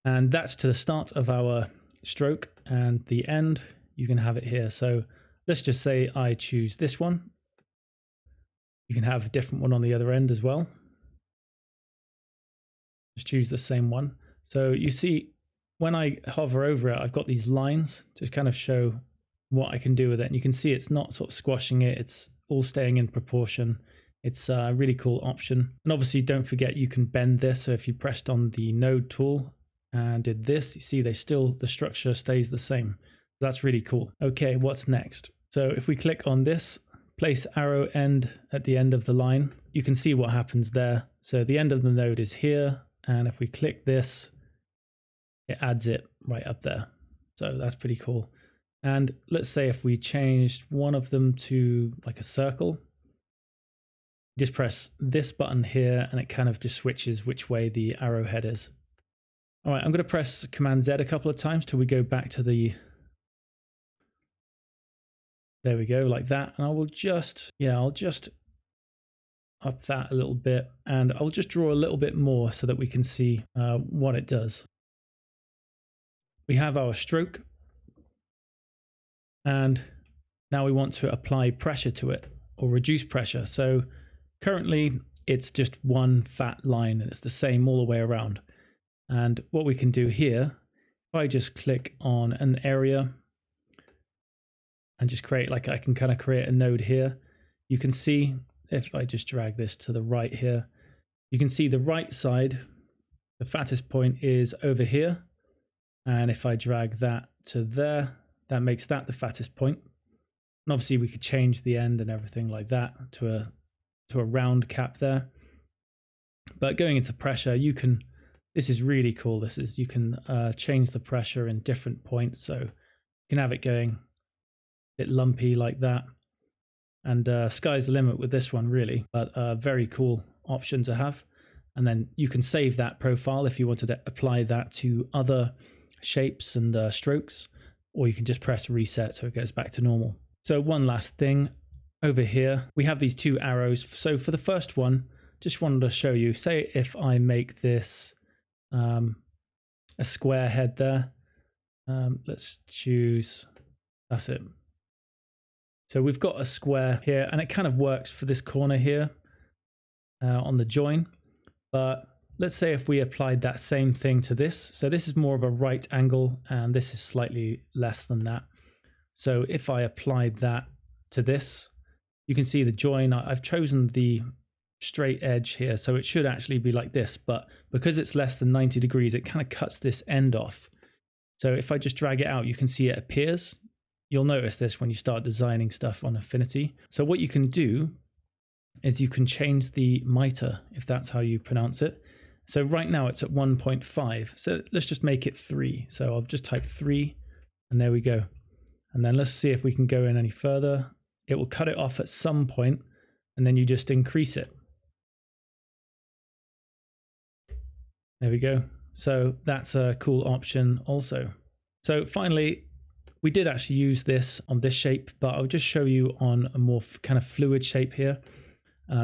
And that's to the start of our stroke, and the end, you can have it here. So let's just say I choose this one. You can have a different one on the other end as well. Just choose the same one. So you see when I hover over it, I've got these lines to kind of show what I can do with it. And you can see it's not sort of squashing it. It's all staying in proportion. It's a really cool option. And obviously don't forget you can bend this. So if you pressed on the node tool and did this, you see the structure stays the same. That's really cool. Okay, what's next? So if we click on this, place arrow end at the end of the line, you can see what happens there. So the end of the node is here. And if we click this, it adds it right up there. So that's pretty cool. And let's say if we changed one of them to like a circle, just press this button here and it kind of just switches which way the arrowhead is. All right, I'm going to press Command Z a couple of times till we go back to the, there we go, like that. And I will just, I'll just up that a little bit, and I'll just draw a little bit more so that we can see what it does. We have our stroke. And now we want to apply pressure to it or reduce pressure. So currently it's just one fat line and it's the same all the way around. And what we can do here, if I just click on an area and just create, like I can kind of create a node here, you can see if I just drag this to the right here, you can see the right side, the fattest point is over here. And if I drag that to there, that makes that the fattest point. And obviously we could change the end and everything like that to a round cap there. But going into pressure, you can, this is really cool. You can change the pressure in different points. So you You can have it going a bit lumpy like that. And sky's the limit with this one, really, but a very cool option to have. And then you can save that profile if you wanted to apply that to other shapes and strokes, or you can just press reset so it goes back to normal. So one last thing over here, we have these two arrows. So for the first one, just wanted to show you, say if I make this a square head there, let's choose, that's it. So we've got a square here, and it kind of works for this corner here on the join. But let's say if we applied that same thing to this. So this is more of a right angle, and this is slightly less than that. So if I applied that to this, you can see the join. I've chosen the straight edge here, so it should actually be like this. But because it's less than 90 degrees, it kind of cuts this end off. So if I just drag it out, you can see it appears. You'll notice this when you start designing stuff on Affinity. So what you can do is you can change the mitre, if that's how you pronounce it. So right now it's at 1.5. So let's just make it 3. So I'll just type 3, and there we go. And then let's see if we can go in any further. It will cut it off at some point, and then you just increase it. There we go. So that's a cool option also. So finally, we did actually use this on this shape, but I'll just show you on a more kind of fluid shape here.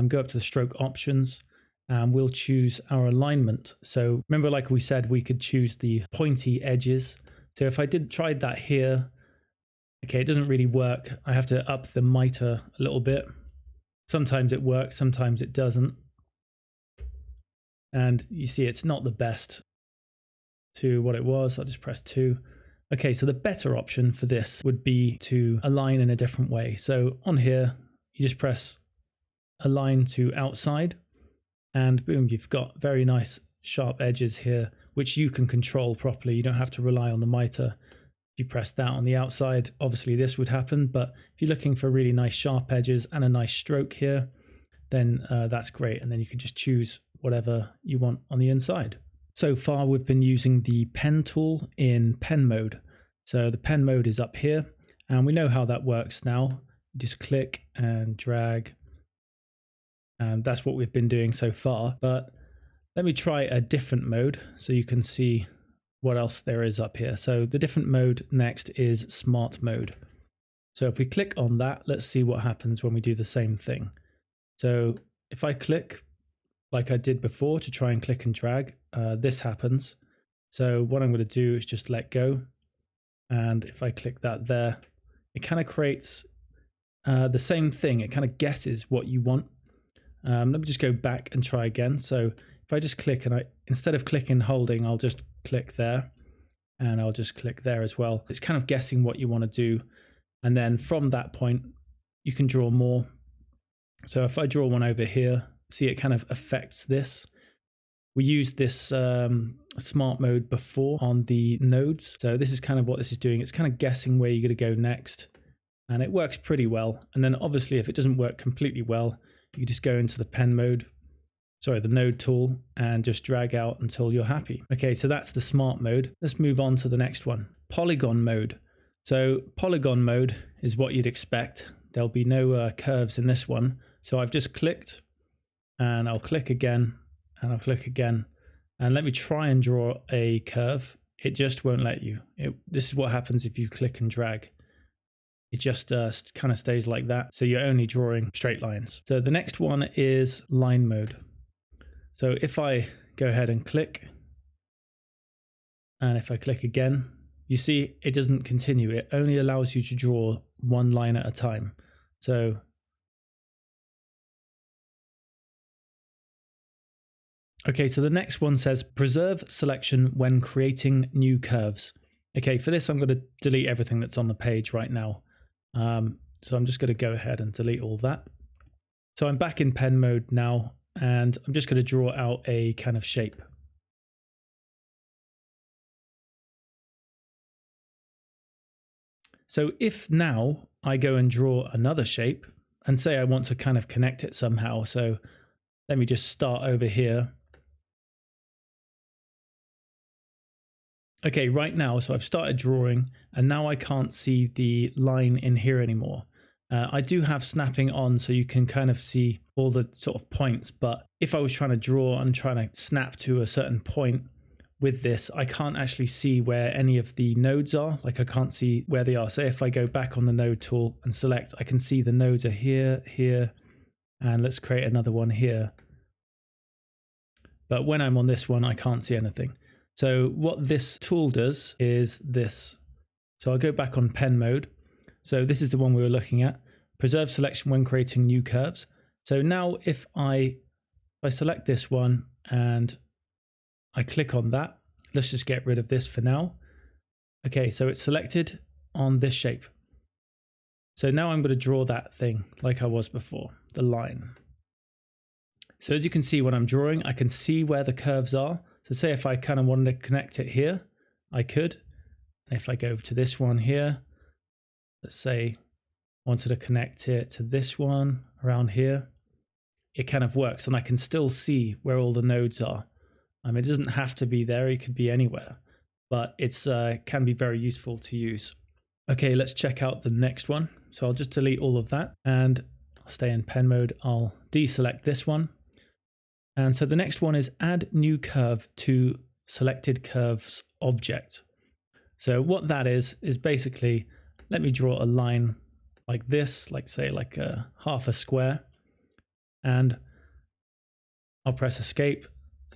Go up to the stroke options, and we'll choose our alignment. So remember, like we said, we could choose the pointy edges. So if I tried that here, okay, it doesn't really work. I have to up the mitre a little bit. Sometimes it works, sometimes it doesn't. And you see it's not the best to what it was. I'll just press 2. Okay, so the better option for this would be to align in a different way. So on here, you just press align to outside, and boom, you've got very nice sharp edges here, which you can control properly. You don't have to rely on the mitre. If you press that on the outside, obviously this would happen, but if you're looking for really nice sharp edges and a nice stroke here, then that's great. And then you can just choose whatever you want on the inside. So far, we've been using the pen tool in pen mode. So the pen mode is up here, and we know how that works now. You just click and drag, and that's what we've been doing so far. But let me try a different mode so you can see what else there is up here. So the different mode next is smart mode. So if we click on that, let's see what happens when we do the same thing. So if I click like I did before to try and click and drag, this happens. So what I'm going to do is just let go. And if I click that there, it kind of creates the same thing. It kind of guesses what you want. Let me just go back and try again. So if I just click, and instead of clicking and holding, I'll just click there, and I'll just click there as well. It's kind of guessing what you want to do. And then from that point, you can draw more. So if I draw one over here, see it kind of affects this. We used this smart mode before on the nodes. So this is kind of what this is doing. It's kind of guessing where you're going to go next. And it works pretty well. And then obviously if it doesn't work completely well, you just go into the pen mode, sorry, the node tool, and just drag out until you're happy. Okay, so that's the smart mode. Let's move on to the next one, polygon mode. So polygon mode is what you'd expect. There'll be no curves in this one. So I've just clicked, and I'll click again, and I'll click again. And let me try and draw a curve. It just won't let you. This is what happens if you click and drag. It just kind of stays like that. So you're only drawing straight lines. So the next one is line mode. So if I go ahead and click, and if I click again, you see it doesn't continue. It only allows you to draw one line at a time. So okay, so the next one says preserve selection when creating new curves. Okay, for this I'm going to delete everything that's on the page right now. So I'm just going to go ahead and delete all that. So I'm back in pen mode now, and I'm just going to draw out a kind of shape. So if now I go and draw another shape, and say I want to kind of connect it somehow, so let me just start over here. Okay, right now, so I've started drawing and now I can't see the line in here anymore. I do have snapping on so you can kind of see all the sort of points, but if I was trying to draw and trying to snap to a certain point with this, I can't actually see where any of the nodes are. Like I can't see where they are. Say if I go back on the node tool and select, I can see the nodes are here, here, and let's create another one here. But when I'm on this one, I can't see anything. So what this tool does is this. So I'll go back on pen mode. So this is the one we were looking at. Preserve selection when creating new curves. So now if I select this one and I click on that, let's just get rid of this for now. Okay, so it's selected on this shape. So now I'm going to draw that thing like I was before, the line. So as you can see when I'm drawing, I can see where the curves are. So say if I kind of wanted to connect it here, I could. If I go to this one here, let's say wanted to connect it to this one around here, it kind of works and I can still see where all the nodes are. I mean, it doesn't have to be there, it could be anywhere, but it's can be very useful to use. Okay, let's check out the next one. So I'll just delete all of that and I'll stay in pen mode. I'll deselect this one. And so the next one is add new curve to selected curves object. So what that is basically, let me draw a line like this, like say like a half a square, and I'll press escape.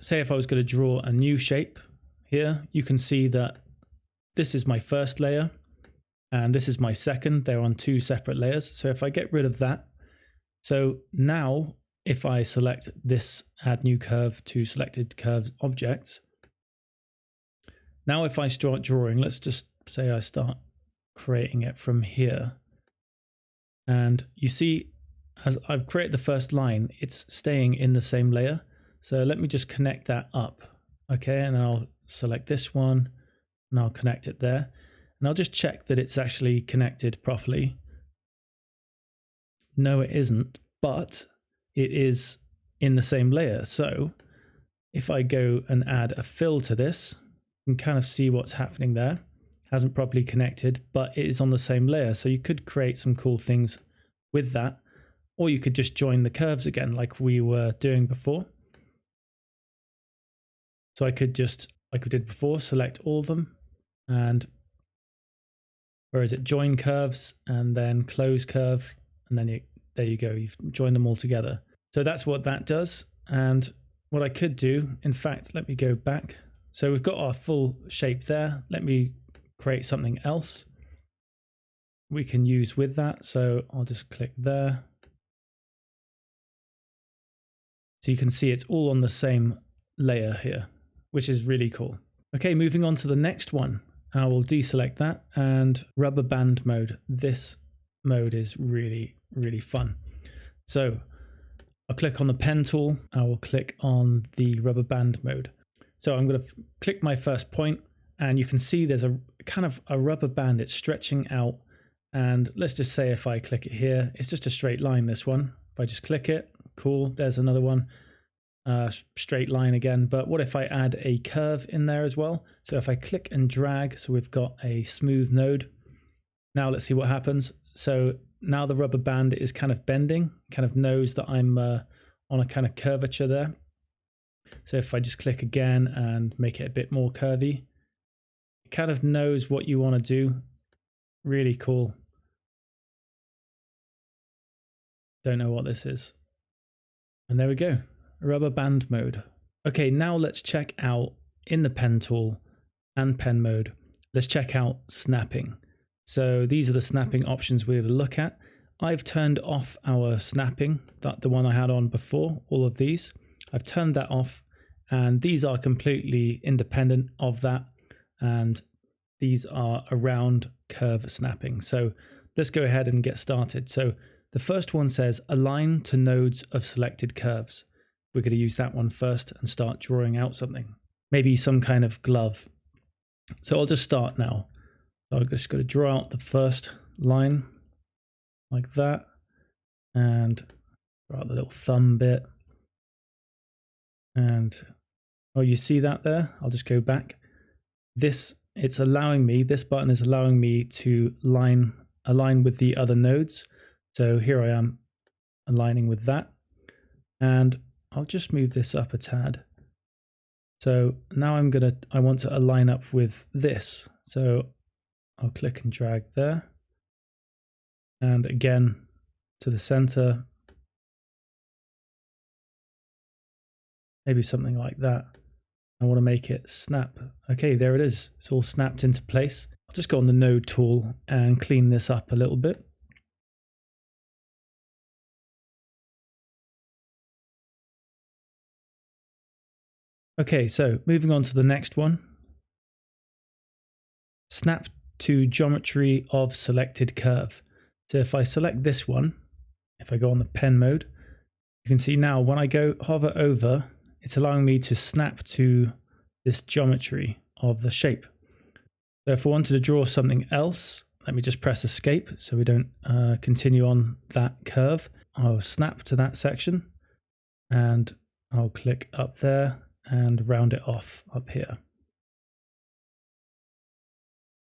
Say if I was going to draw a new shape here, you can see that this is my first layer and this is my second. They're on two separate layers. So if I get rid of that, so now if I select this add new curve to selected curves objects, now if I start drawing, let's just say I start creating it from here, and you see as I've created the first line, it's staying in the same layer. So let me just connect that up. Okay, and I'll select this one and I'll connect it there. And I'll just check that it's actually connected properly. No, it isn't, but it is in the same layer. So if I go and add a fill to this, you can kind of see what's happening there. Hasn't properly connected, but it is on the same layer. So you could create some cool things with that, or you could just join the curves again like we were doing before. So I could just, like we did before, select all of them, and where is it? Join curves and then close curve, and then there you go, you've joined them all together. So that's what that does. And what I could do, in fact, let me go back. So we've got our full shape there. Let me create something else we can use with that. So I'll just click there. So you can see it's all on the same layer here, which is really cool. Okay, moving on to the next one. I will deselect that and rubber band mode. This mode is really, really fun. So I'll click on the pen tool. I will click on the rubber band mode. So I'm going to click my first point and you can see there's a kind of a rubber band. It's stretching out. And let's just say if I click it here, it's just a straight line, this one. If I just click it, cool, there's another one. Straight line again, but what if I add a curve in there as well? So if I click and drag, so we've got a smooth node. Now let's see what happens. So now the rubber band is kind of bending, kind of knows that I'm on a kind of curvature there. So if I just click again and make it a bit more curvy, it kind of knows what you want to do. Really cool. Don't know what this is. And there we go. Rubber band mode. Okay, now let's check out in the pen tool and pen mode. Let's check out snapping. So these are the snapping options we're going to look at. I've turned off our snapping, the one I had on before, all of these. I've turned that off, and these are completely independent of that. And these are around curve snapping. So let's go ahead and get started. So the first one says align to nodes of selected curves. We're going to use that one first and start drawing out something, maybe some kind of glove. So I'll just start now. So I'm just going to draw out the first line like that, and draw out the little thumb bit. And oh, you see that there? I'll just go back. this button is allowing me to align with the other nodes. So here I am aligning with that, and I'll just move this up a tad. So now I want to align up with this. So I'll click and drag there, and again to the center, maybe something like that. I want to make it snap. Okay, there it is. It's all snapped into place. I'll just go on the node tool and clean this up a little bit. Okay, so moving on to the next one. Snap to geometry of selected curve. So if I select this one, if I go on the pen mode, you can see now when I go hover over, it's allowing me to snap to this geometry of the shape. So if I wanted to draw something else, let me just press escape so we don't continue on that curve. I'll snap to that section and I'll click up there and round it off up here.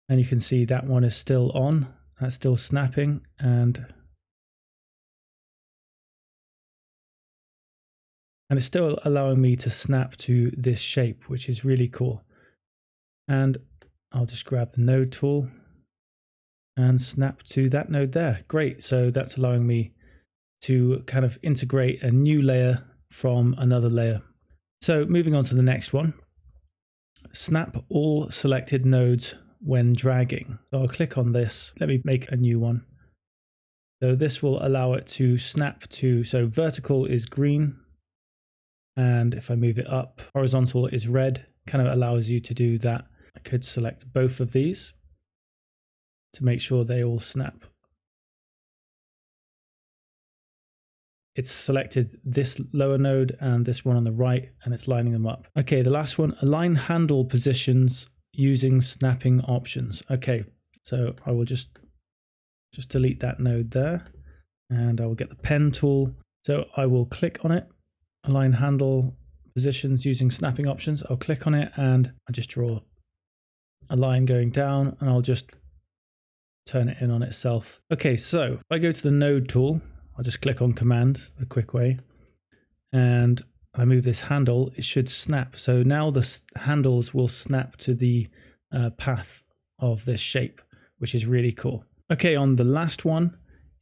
And you can see that one is still on, that's still snapping, and it's still allowing me to snap to this shape, which is really cool. And I'll just grab the node tool and snap to that node there. Great, so that's allowing me to kind of integrate a new layer from another layer. So moving on to the next one, snap all selected nodes when dragging. So I'll click on this. Let me make a new one. So this will allow it to snap to, so vertical is green, and if I move it up, horizontal is red. Kind of allows you to do that. I could select both of these to make sure they all snap. It's selected this lower node and this one on the right, and it's lining them up. Okay, the last one, align handle positions using snapping options. Okay, so I will just delete that node there, and I will get the pen tool. So I will click on it, align handle positions using snapping options. I'll click on it and I just draw a line going down, and I'll just turn it in on itself. Okay, so if I go to the node tool, I'll just click on command the quick way, and I move this handle, it should snap. So now the handles will snap to the path of this shape, which is really cool. Okay, on the last one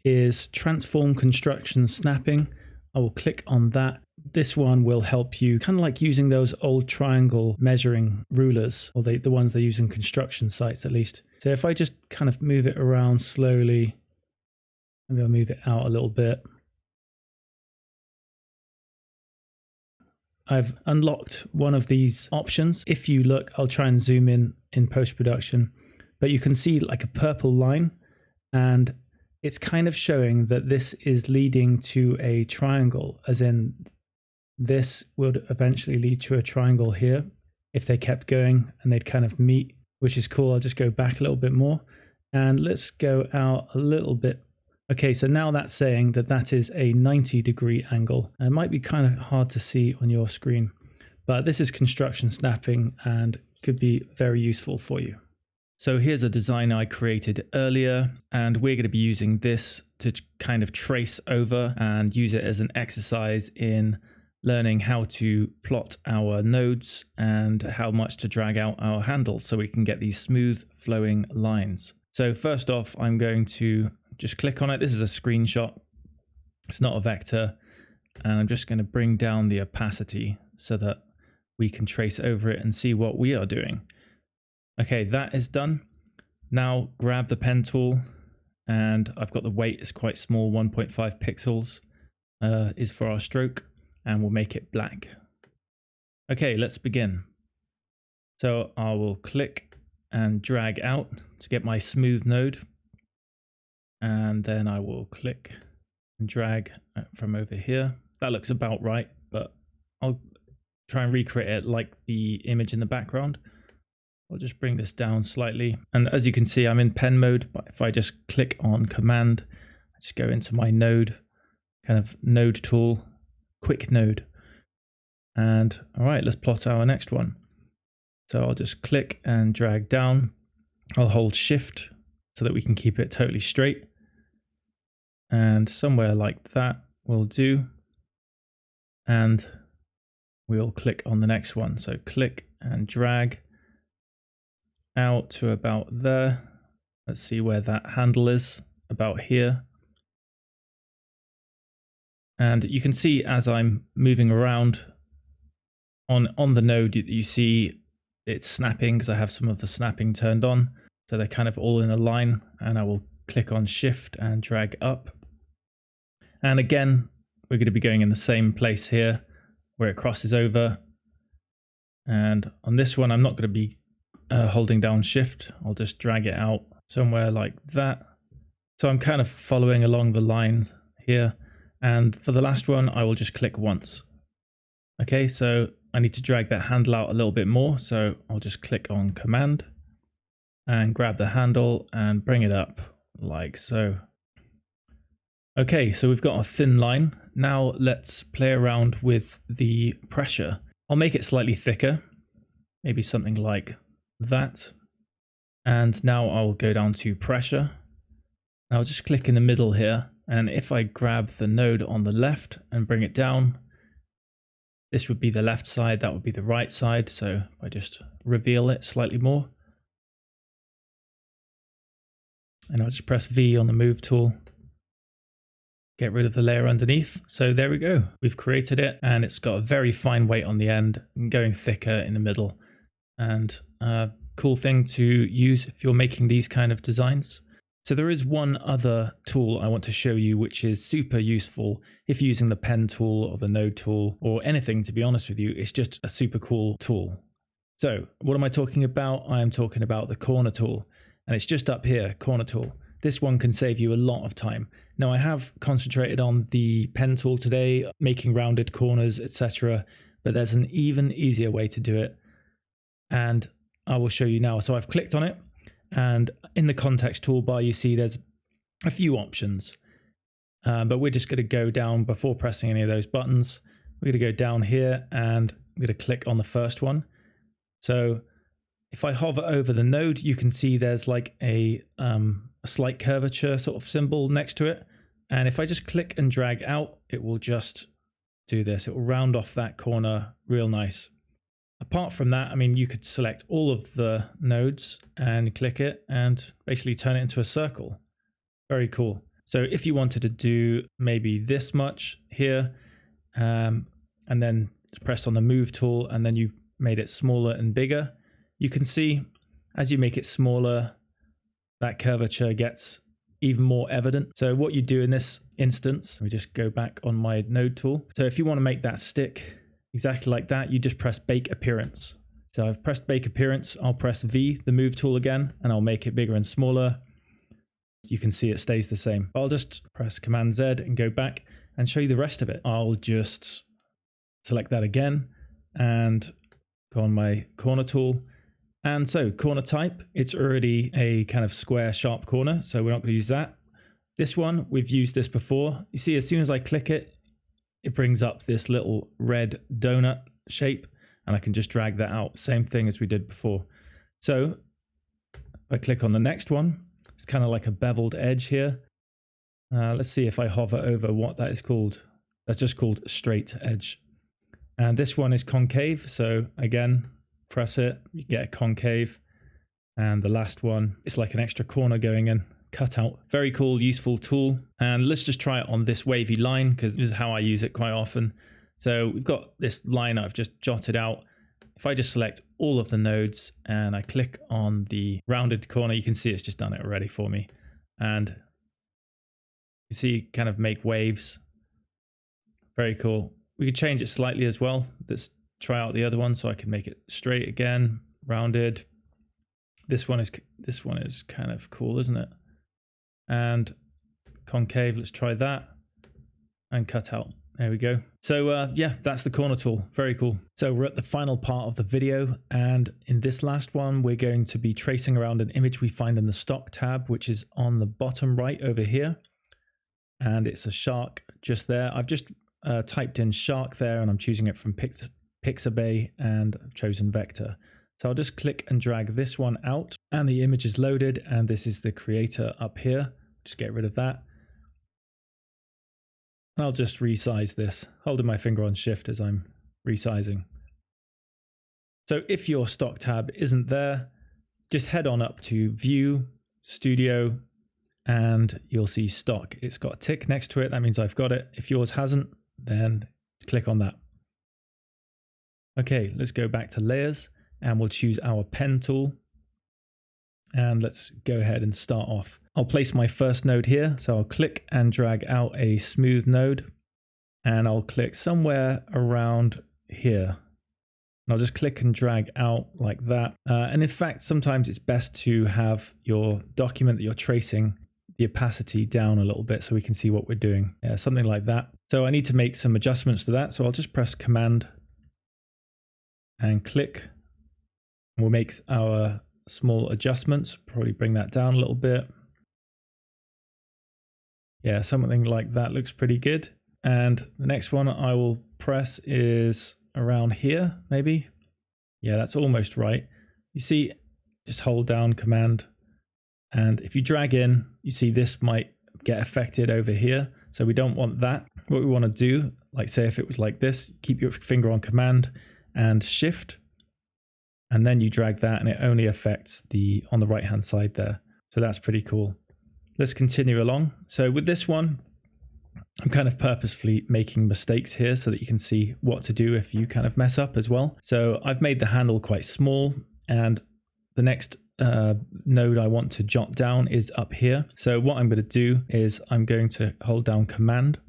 is transform construction snapping. I will click on that. This one will help you, kind of like using those old triangle measuring rulers, or the ones they use in construction sites at least. So if I just kind of move it around slowly, maybe I'll move it out a little bit. I've unlocked one of these options. If you look, I'll try and zoom in post-production, but you can see like a purple line, and it's kind of showing that this is leading to a triangle, as in this would eventually lead to a triangle here if they kept going and they'd kind of meet, which is cool. I'll just go back a little bit more and let's go out a little bit. Okay, so now that's saying that that is a 90-degree angle. It might be kind of hard to see on your screen, but this is construction snapping and could be very useful for you. So here's a design I created earlier, and we're going to be using this to kind of trace over and use it as an exercise in learning how to plot our nodes and how much to drag out our handles so we can get these smooth flowing lines. So first off, I'm going to just click on it. This is a screenshot. It's not a vector. And I'm just going to bring down the opacity so that we can trace over it and see what we are doing. Okay, that is done. Now grab the pen tool, and I've got the weight is quite small, 1.5 pixels is for our stroke, and we'll make it black. Okay, let's begin. So I will click and drag out to get my smooth node, and then I will click and drag from over here. That looks about right, but I'll try and recreate it like the image in the background. I'll just bring this down slightly. And as you can see, I'm in pen mode, but if I just click on command, I just go into my node, kind of node tool, quick node. And all right, let's plot our next one. So I'll just click and drag down. I'll hold shift so that we can keep it totally straight. And somewhere like that will do. And we'll click on the next one. So click and drag out to about there. Let's see where that handle is, about here. And you can see as I'm moving around on the node, you see it's snapping because I have some of the snapping turned on. So they're kind of all in a line, and I will click on shift and drag up. And again, we're going to be going in the same place here where it crosses over. And on this one, I'm not going to be holding down shift. I'll just drag it out somewhere like that. So I'm kind of following along the lines here. And for the last one, I will just click once. Okay, so I need to drag that handle out a little bit more. So I'll just click on Command and grab the handle and bring it up like so. Okay, so we've got a thin line. Now let's play around with the pressure. I'll make it slightly thicker, maybe something like that. And now I'll go down to pressure. I'll just click in the middle here. And if I grab the node on the left and bring it down, this would be the left side, that would be the right side. So if I just reveal it slightly more. And I'll just press V on the move tool. Get rid of the layer underneath. So there we go. We've created it, and it's got a very fine weight on the end and going thicker in the middle. And a cool thing to use if you're making these kind of designs. So there is one other tool I want to show you, which is super useful if you're using the pen tool or the node tool or anything, to be honest with you. It's just a super cool tool. So what am I talking about? I am talking about the corner tool, and it's just up here, corner tool. This one can save you a lot of time. Now I have concentrated on the pen tool today, making rounded corners, etc. But there's an even easier way to do it. And I will show you now. So I've clicked on it, and in the context toolbar, you see there's a few options. But we're just going to go down before pressing any of those buttons. We're going to go down here and I'm going to click on the first one. So if I hover over the node, you can see there's like a slight curvature sort of symbol next to it. And if I just click and drag out, it will just do this. It will round off that corner real nice. Apart from that, I mean, you could select all of the nodes and click it and basically turn it into a circle. Very cool. So if you wanted to do maybe this much here, and then press on the move tool, and then you made it smaller and bigger, you can see as you make it smaller, that curvature gets even more evident. So what you do in this instance, let me just go back on my node tool. So if you want to make that stick exactly like that, you just press bake appearance. So I've pressed bake appearance. I'll press V, the move tool again, and I'll make it bigger and smaller. You can see it stays the same. I'll just press Command Z and go back and show you the rest of it. I'll just select that again and go on my corner tool. And so corner type, it's already a kind of square sharp corner, so we're not going to use that. This one, we've used this before. You see, as soon as I click it, it brings up this little red donut shape, and I can just drag that out. Same thing as we did before. So if I click on the next one, it's kind of like a beveled edge here. Let's see if I hover over what that is called. That's just called straight edge. And this one is concave. So again, press it, you get a concave. And the last one, it's like an extra corner going in, cut out. Very cool, useful tool. And let's just try it on this wavy line, because this is how I use it quite often. So we've got this line I've just jotted out. If I just select all of the nodes and I click on the rounded corner, you can see it's just done it already for me. And you see, kind of make waves. Very cool. We could change it slightly as well. Let's try out the other one so I can make it straight again, rounded. This one is kind of cool, isn't it? And concave, let's try that. And cut out. There we go. So yeah, that's the corner tool. Very cool. So we're at the final part of the video, and in this last one, we're going to be tracing around an image we find in the stock tab, which is on the bottom right over here. And it's a shark just there. I've just typed in shark there, and I'm choosing it from Pixabay, and I've chosen vector. So I'll just click and drag this one out and the image is loaded, and this is the creator up here. Just get rid of that. I'll just resize this, holding my finger on shift as I'm resizing. So if your stock tab isn't there, just head on up to View, Studio, and you'll see stock. It's got a tick next to it. That means I've got it. If yours hasn't, then click on that. Okay, let's go back to layers and we'll choose our pen tool. And let's go ahead and start off. I'll place my first node here. So I'll click and drag out a smooth node, and I'll click somewhere around here. And I'll just click and drag out like that. And in fact, sometimes it's best to have your document that you're tracing, the opacity down a little bit so we can see what we're doing. Yeah, something like that. So I need to make some adjustments to that. So I'll just press Command and click. We'll make our small adjustments, probably bring that down a little bit. Yeah, something like that looks pretty good. And the next one I will press is around here, maybe. Yeah, that's almost right. You see, just hold down Command, and if you drag in, you see this might get affected over here. So we don't want that. What we want to do, like say if it was like this, keep your finger on Command and Shift, and then you drag that and it only affects the on the right hand side there. So that's pretty cool. Let's continue along. So with this one, I'm kind of purposefully making mistakes here so that you can see what to do if you kind of mess up as well. So I've made the handle quite small, and the next node I want to jot down is up here. So what I'm going to do is I'm going to hold down Command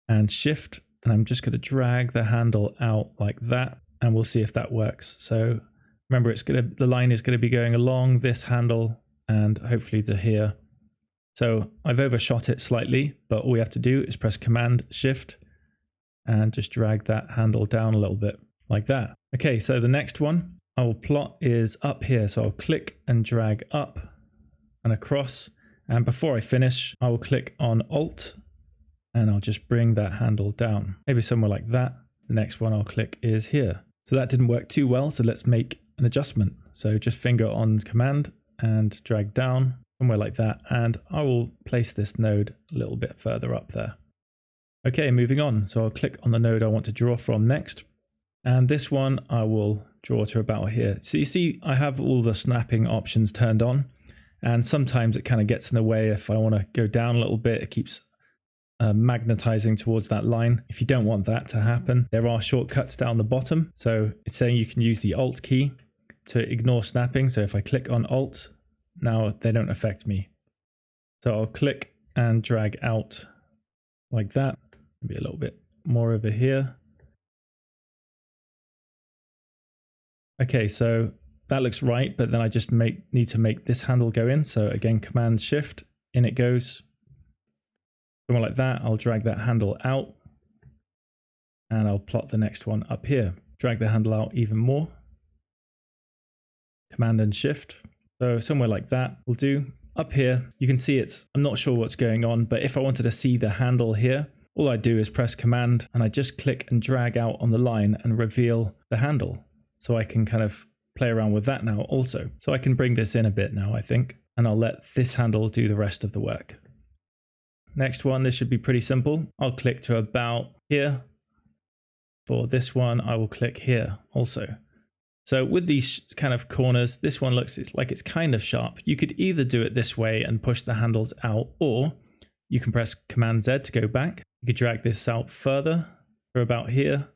and Shift, and I'm just going to drag the handle out like that, and we'll see if that works. So remember, the line is going to be going along this handle and hopefully to here. So I've overshot it slightly, but all we have to do is press Command Shift and just drag that handle down a little bit like that. Okay, so the next one I will plot is up here. So I'll click and drag up and across. And before I finish, I will click on Alt and I'll just bring that handle down, maybe somewhere like that. The next one I'll click is here. So that didn't work too well. So let's make an adjustment. So just finger on Command and drag down somewhere like that. And I will place this node a little bit further up there. Okay, moving on. So I'll click on the node I want to draw from next. And this one I will draw to about here. So you see, I have all the snapping options turned on. And sometimes it kind of gets in the way. If I want to go down a little bit, it keeps magnetizing towards that line. If you don't want that to happen, there are shortcuts down the bottom. So it's saying you can use the Alt key to ignore snapping. So if I click on Alt, now they don't affect me. So I'll click and drag out like that. Maybe a little bit more over here. Okay, so that looks right, but then I just need to make this handle go in. So again, Command Shift, in it goes. Somewhere like that. I'll drag that handle out and I'll plot the next one up here. Drag the handle out even more. Command and Shift. So somewhere like that will do. Up here, you can see I'm not sure what's going on, but if I wanted to see the handle here, all I do is press Command and I just click and drag out on the line and reveal the handle. So I can kind of play around with that now also. So I can bring this in a bit now, I think, and I'll let this handle do the rest of the work. Next one, this should be pretty simple. I'll click to about here. For this one, I will click here also. So with these kind of corners, this one looks like it's kind of sharp. You could either do it this way and push the handles out, or you can press Command Z to go back. You could drag this out further for about here,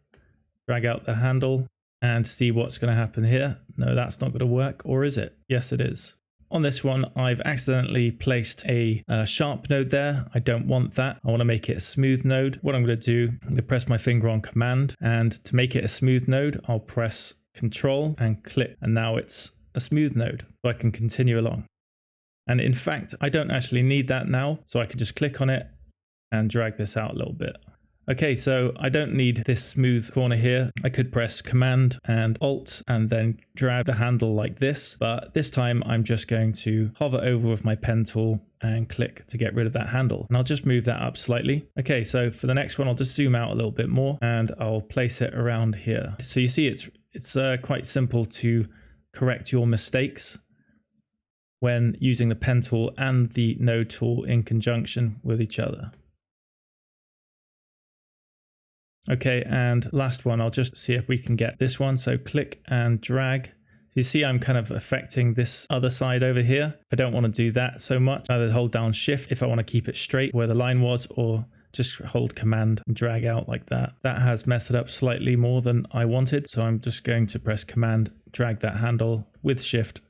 drag out the handle and see what's going to happen here. No, that's not going to work, or is it? Yes, it is. On this one, I've accidentally placed a sharp node there. I don't want that. I want to make it a smooth node. What I'm going to do, I'm going to press my finger on Command, and to make it a smooth node, I'll press Ctrl and click, and now it's a smooth node, so I can continue along. And in fact, I don't actually need that now, so I can just click on it and drag this out a little bit. Okay, so I don't need this smooth corner here. I could press Command and Alt and then drag the handle like this, but this time I'm just going to hover over with my pen tool and click to get rid of that handle. And I'll just move that up slightly. Okay, so for the next one, I'll just zoom out a little bit more and I'll place it around here. So you see it's quite simple to correct your mistakes when using the pen tool and the node tool in conjunction with each other. Okay, and last one, I'll just see if we can get this one. So click and drag. So you see I'm kind of affecting this other side over here. I don't want to do that so much. Either hold down Shift if I want to keep it straight where the line was, or just hold Command and drag out like that. That has messed it up slightly more than I wanted. So I'm just going to press Command, drag that handle with Shift.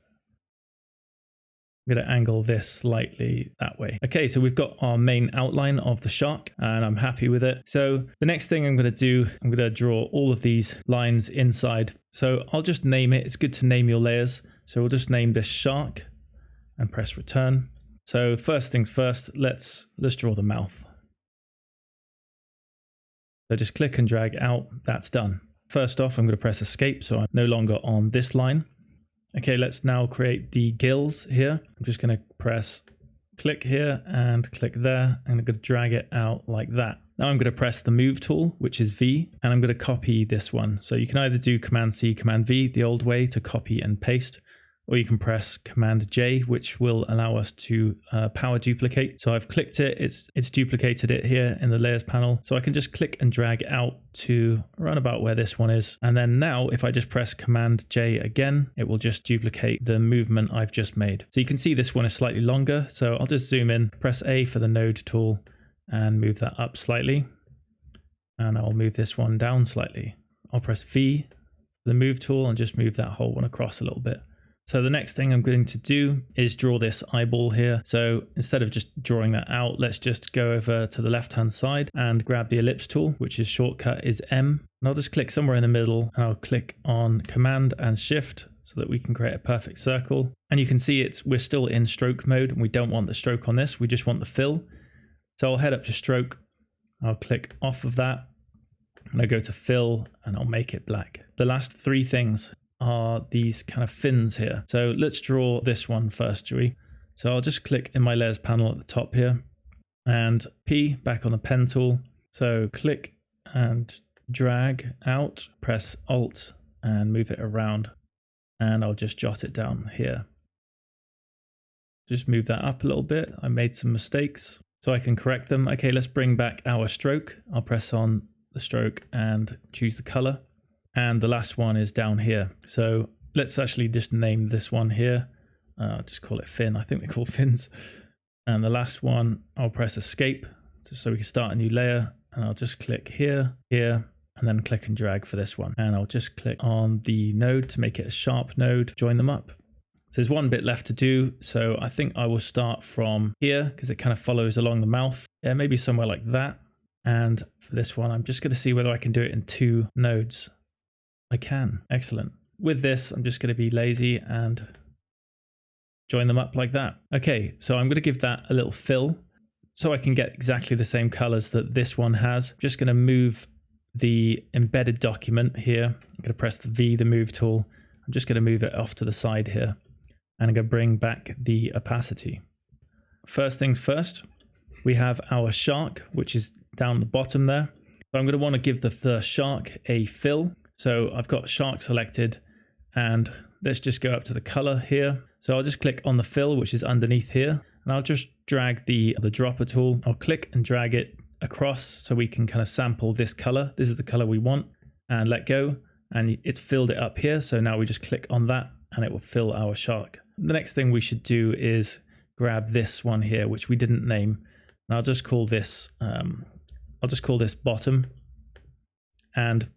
I'm going to angle this slightly that way. Okay, so we've got our main outline of the shark and I'm happy with it. So the next thing I'm going to do, I'm going to draw all of these lines inside. So I'll just name it. It's good to name your layers. So we'll just name this shark and press return. So first things first, let's draw the mouth. So just click and drag out. That's done. First off, I'm going to press escape. So I'm no longer on this line. Okay, let's now create the gills here. I'm just going to press click here and click there, and I'm going to drag it out like that. Now I'm going to press the move tool, which is V, and I'm going to copy this one. So you can either do Command C, Command V, the old way to copy and paste, or you can press Command J, which will allow us to power duplicate. So I've clicked it, it's duplicated it here in the layers panel. So I can just click and drag out to around about where this one is. And then now if I just press Command J again, it will just duplicate the movement I've just made. So you can see this one is slightly longer. So I'll just zoom in, press A for the node tool and move that up slightly. And I'll move this one down slightly. I'll press V for the move tool and just move that whole one across a little bit. So the next thing I'm going to do is draw this eyeball here. So instead of just drawing that out, let's just go over to the left-hand side and grab the ellipse tool, which is shortcut is M. And I'll just click somewhere in the middle and I'll click on Command and Shift so that we can create a perfect circle. And you can see we're still in stroke mode and we don't want the stroke on this. We just want the fill. So I'll head up to stroke. I'll click off of that and I go to fill and I'll make it black. The last three things are these kind of fins here. So let's draw this one first, shall we? So I'll just click in my layers panel at the top here and P back on the pen tool. So click and drag out, press Alt and move it around. And I'll just jot it down here. Just move that up a little bit. I made some mistakes so I can correct them. Okay, let's bring back our stroke. I'll press on the stroke and choose the color. And the last one is down here. So let's actually just name this one here. Just call it fin. I think they're called fins. And the last one, I'll press escape just so we can start a new layer. And I'll just click here, here, and then click and drag for this one. And I'll just click on the node to make it a sharp node, join them up. So there's one bit left to do. So I think I will start from here because it kind of follows along the mouth. Yeah, maybe somewhere like that. And for this one, I'm just going to see whether I can do it in 2 nodes. I can. Excellent. With this, I'm just going to be lazy and join them up like that. Okay, so I'm going to give that a little fill so I can get exactly the same colors that this one has. I'm just going to move the embedded document here. I'm going to press the V, the move tool. I'm just going to move it off to the side here. And I'm going to bring back the opacity. First things first, we have our shark, which is down the bottom there. So I'm going to want to give the shark a fill. So I've got shark selected and let's just go up to the color here. So I'll just click on the fill, which is underneath here, and I'll just drag the dropper tool. I'll click and drag it across so we can kind of sample this color. This is the color we want, and let go. And it's filled it up here. So now we just click on that and it will fill our shark. The next thing we should do is grab this one here, which we didn't name. And I'll just call this, bottom. And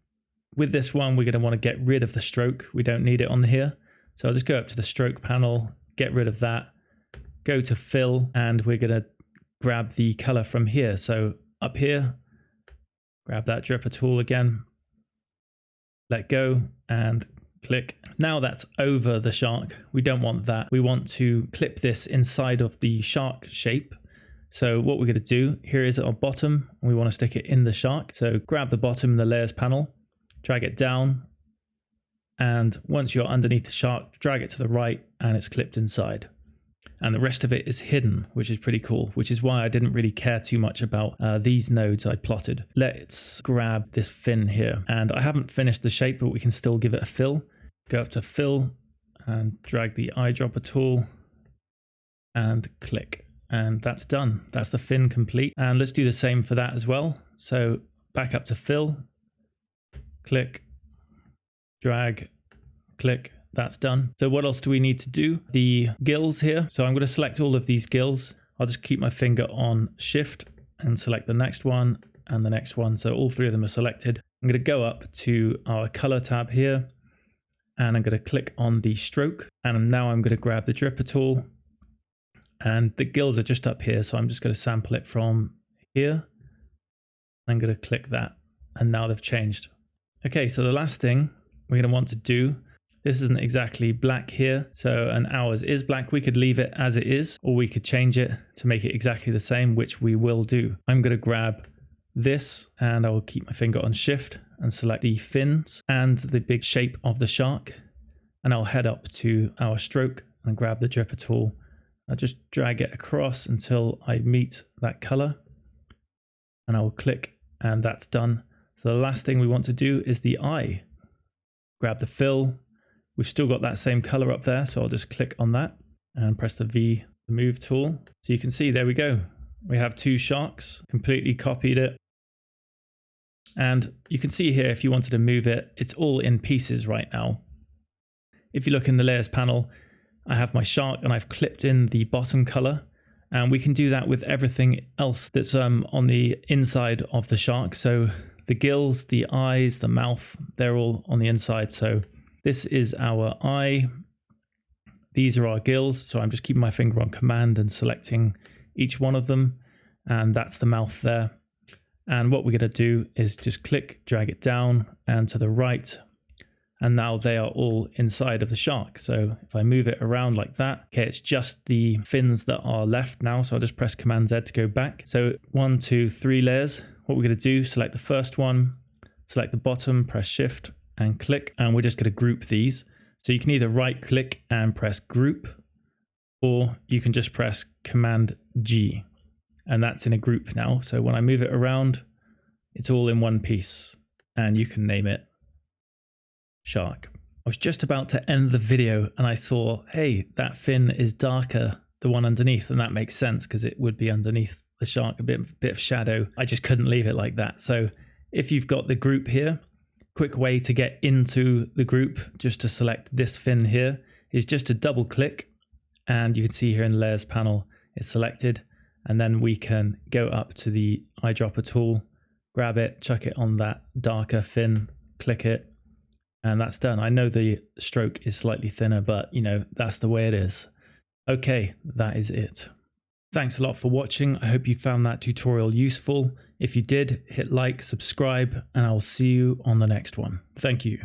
with this one, we're going to want to get rid of the stroke. We don't need it on here. So I'll just go up to the stroke panel, get rid of that, go to fill, and we're going to grab the color from here. So up here, grab that dripper tool again, let go and click. Now that's over the shark. We don't want that. We want to clip this inside of the shark shape. So what we're going to do here is at our bottom, we want to stick it in the shark. So grab the bottom in the layers panel, drag it down, and once you're underneath the shark, drag it to the right and it's clipped inside. And the rest of it is hidden, which is pretty cool, which is why I didn't really care too much about these nodes I plotted. Let's grab this fin here. And I haven't finished the shape, but we can still give it a fill. Go up to fill and drag the eyedropper tool and click. And that's done. That's the fin complete. And let's do the same for that as well. So back up to fill, click, drag, click, that's done. So what else do we need to do? The gills here. So I'm going to select all of these gills. I'll just keep my finger on shift and select the next one and the next one. So all three of them are selected. I'm going to go up to our color tab here and I'm going to click on the stroke. And now I'm going to grab the dripper tool, and the gills are just up here. So I'm just going to sample it from here. I'm going to click that, and now they've changed. Okay, so the last thing we're going to want to do, this isn't exactly black here, so and ours is black. We could leave it as it is, or we could change it to make it exactly the same, which we will do. I'm going to grab this, and I will keep my finger on shift and select the fins and the big shape of the shark, and I'll head up to our stroke and grab the dripper tool. I'll just drag it across until I meet that color, and I will click, and that's done. So the last thing we want to do is the eye. Grab the fill. We've still got that same color up there, so I'll just click on that and press the V, the move tool. So you can see, there we go. We have two sharks, completely copied it. And you can see here, if you wanted to move it, it's all in pieces right now. If you look in the layers panel, I have my shark and I've clipped in the bottom color, and we can do that with everything else that's on the inside of the shark. So the gills, the eyes, the mouth, they're all on the inside. So this is our eye. These are our gills. So I'm just keeping my finger on command and selecting each one of them. And that's the mouth there. And what we're going to do is just click, drag it down and to the right. And now they are all inside of the shark. So if I move it around like that, okay, it's just the fins that are left now. So I'll just press Command Z to go back. So 1, 2, 3 layers. What we're going to do, select the first one, select the bottom, press Shift and click. And we're just going to group these. So you can either right click and press group, or you can just press Command G. And that's in a group now. So when I move it around, it's all in one piece, and you can name it shark. I was just about to end the video and I saw, hey, that fin is darker, the one underneath, and that makes sense because it would be underneath the shark, a bit of shadow. I just couldn't leave it like that. So if you've got the group here, quick way to get into the group, just to select this fin here, is just to double click, and you can see here in the layers panel, it's selected, and then we can go up to the eyedropper tool, grab it, chuck it on that darker fin, click it, and that's done. I know the stroke is slightly thinner, but you know, that's the way it is. Okay, that is it. Thanks a lot for watching. I hope you found that tutorial useful. If you did, hit like, subscribe, and I'll see you on the next one. Thank you.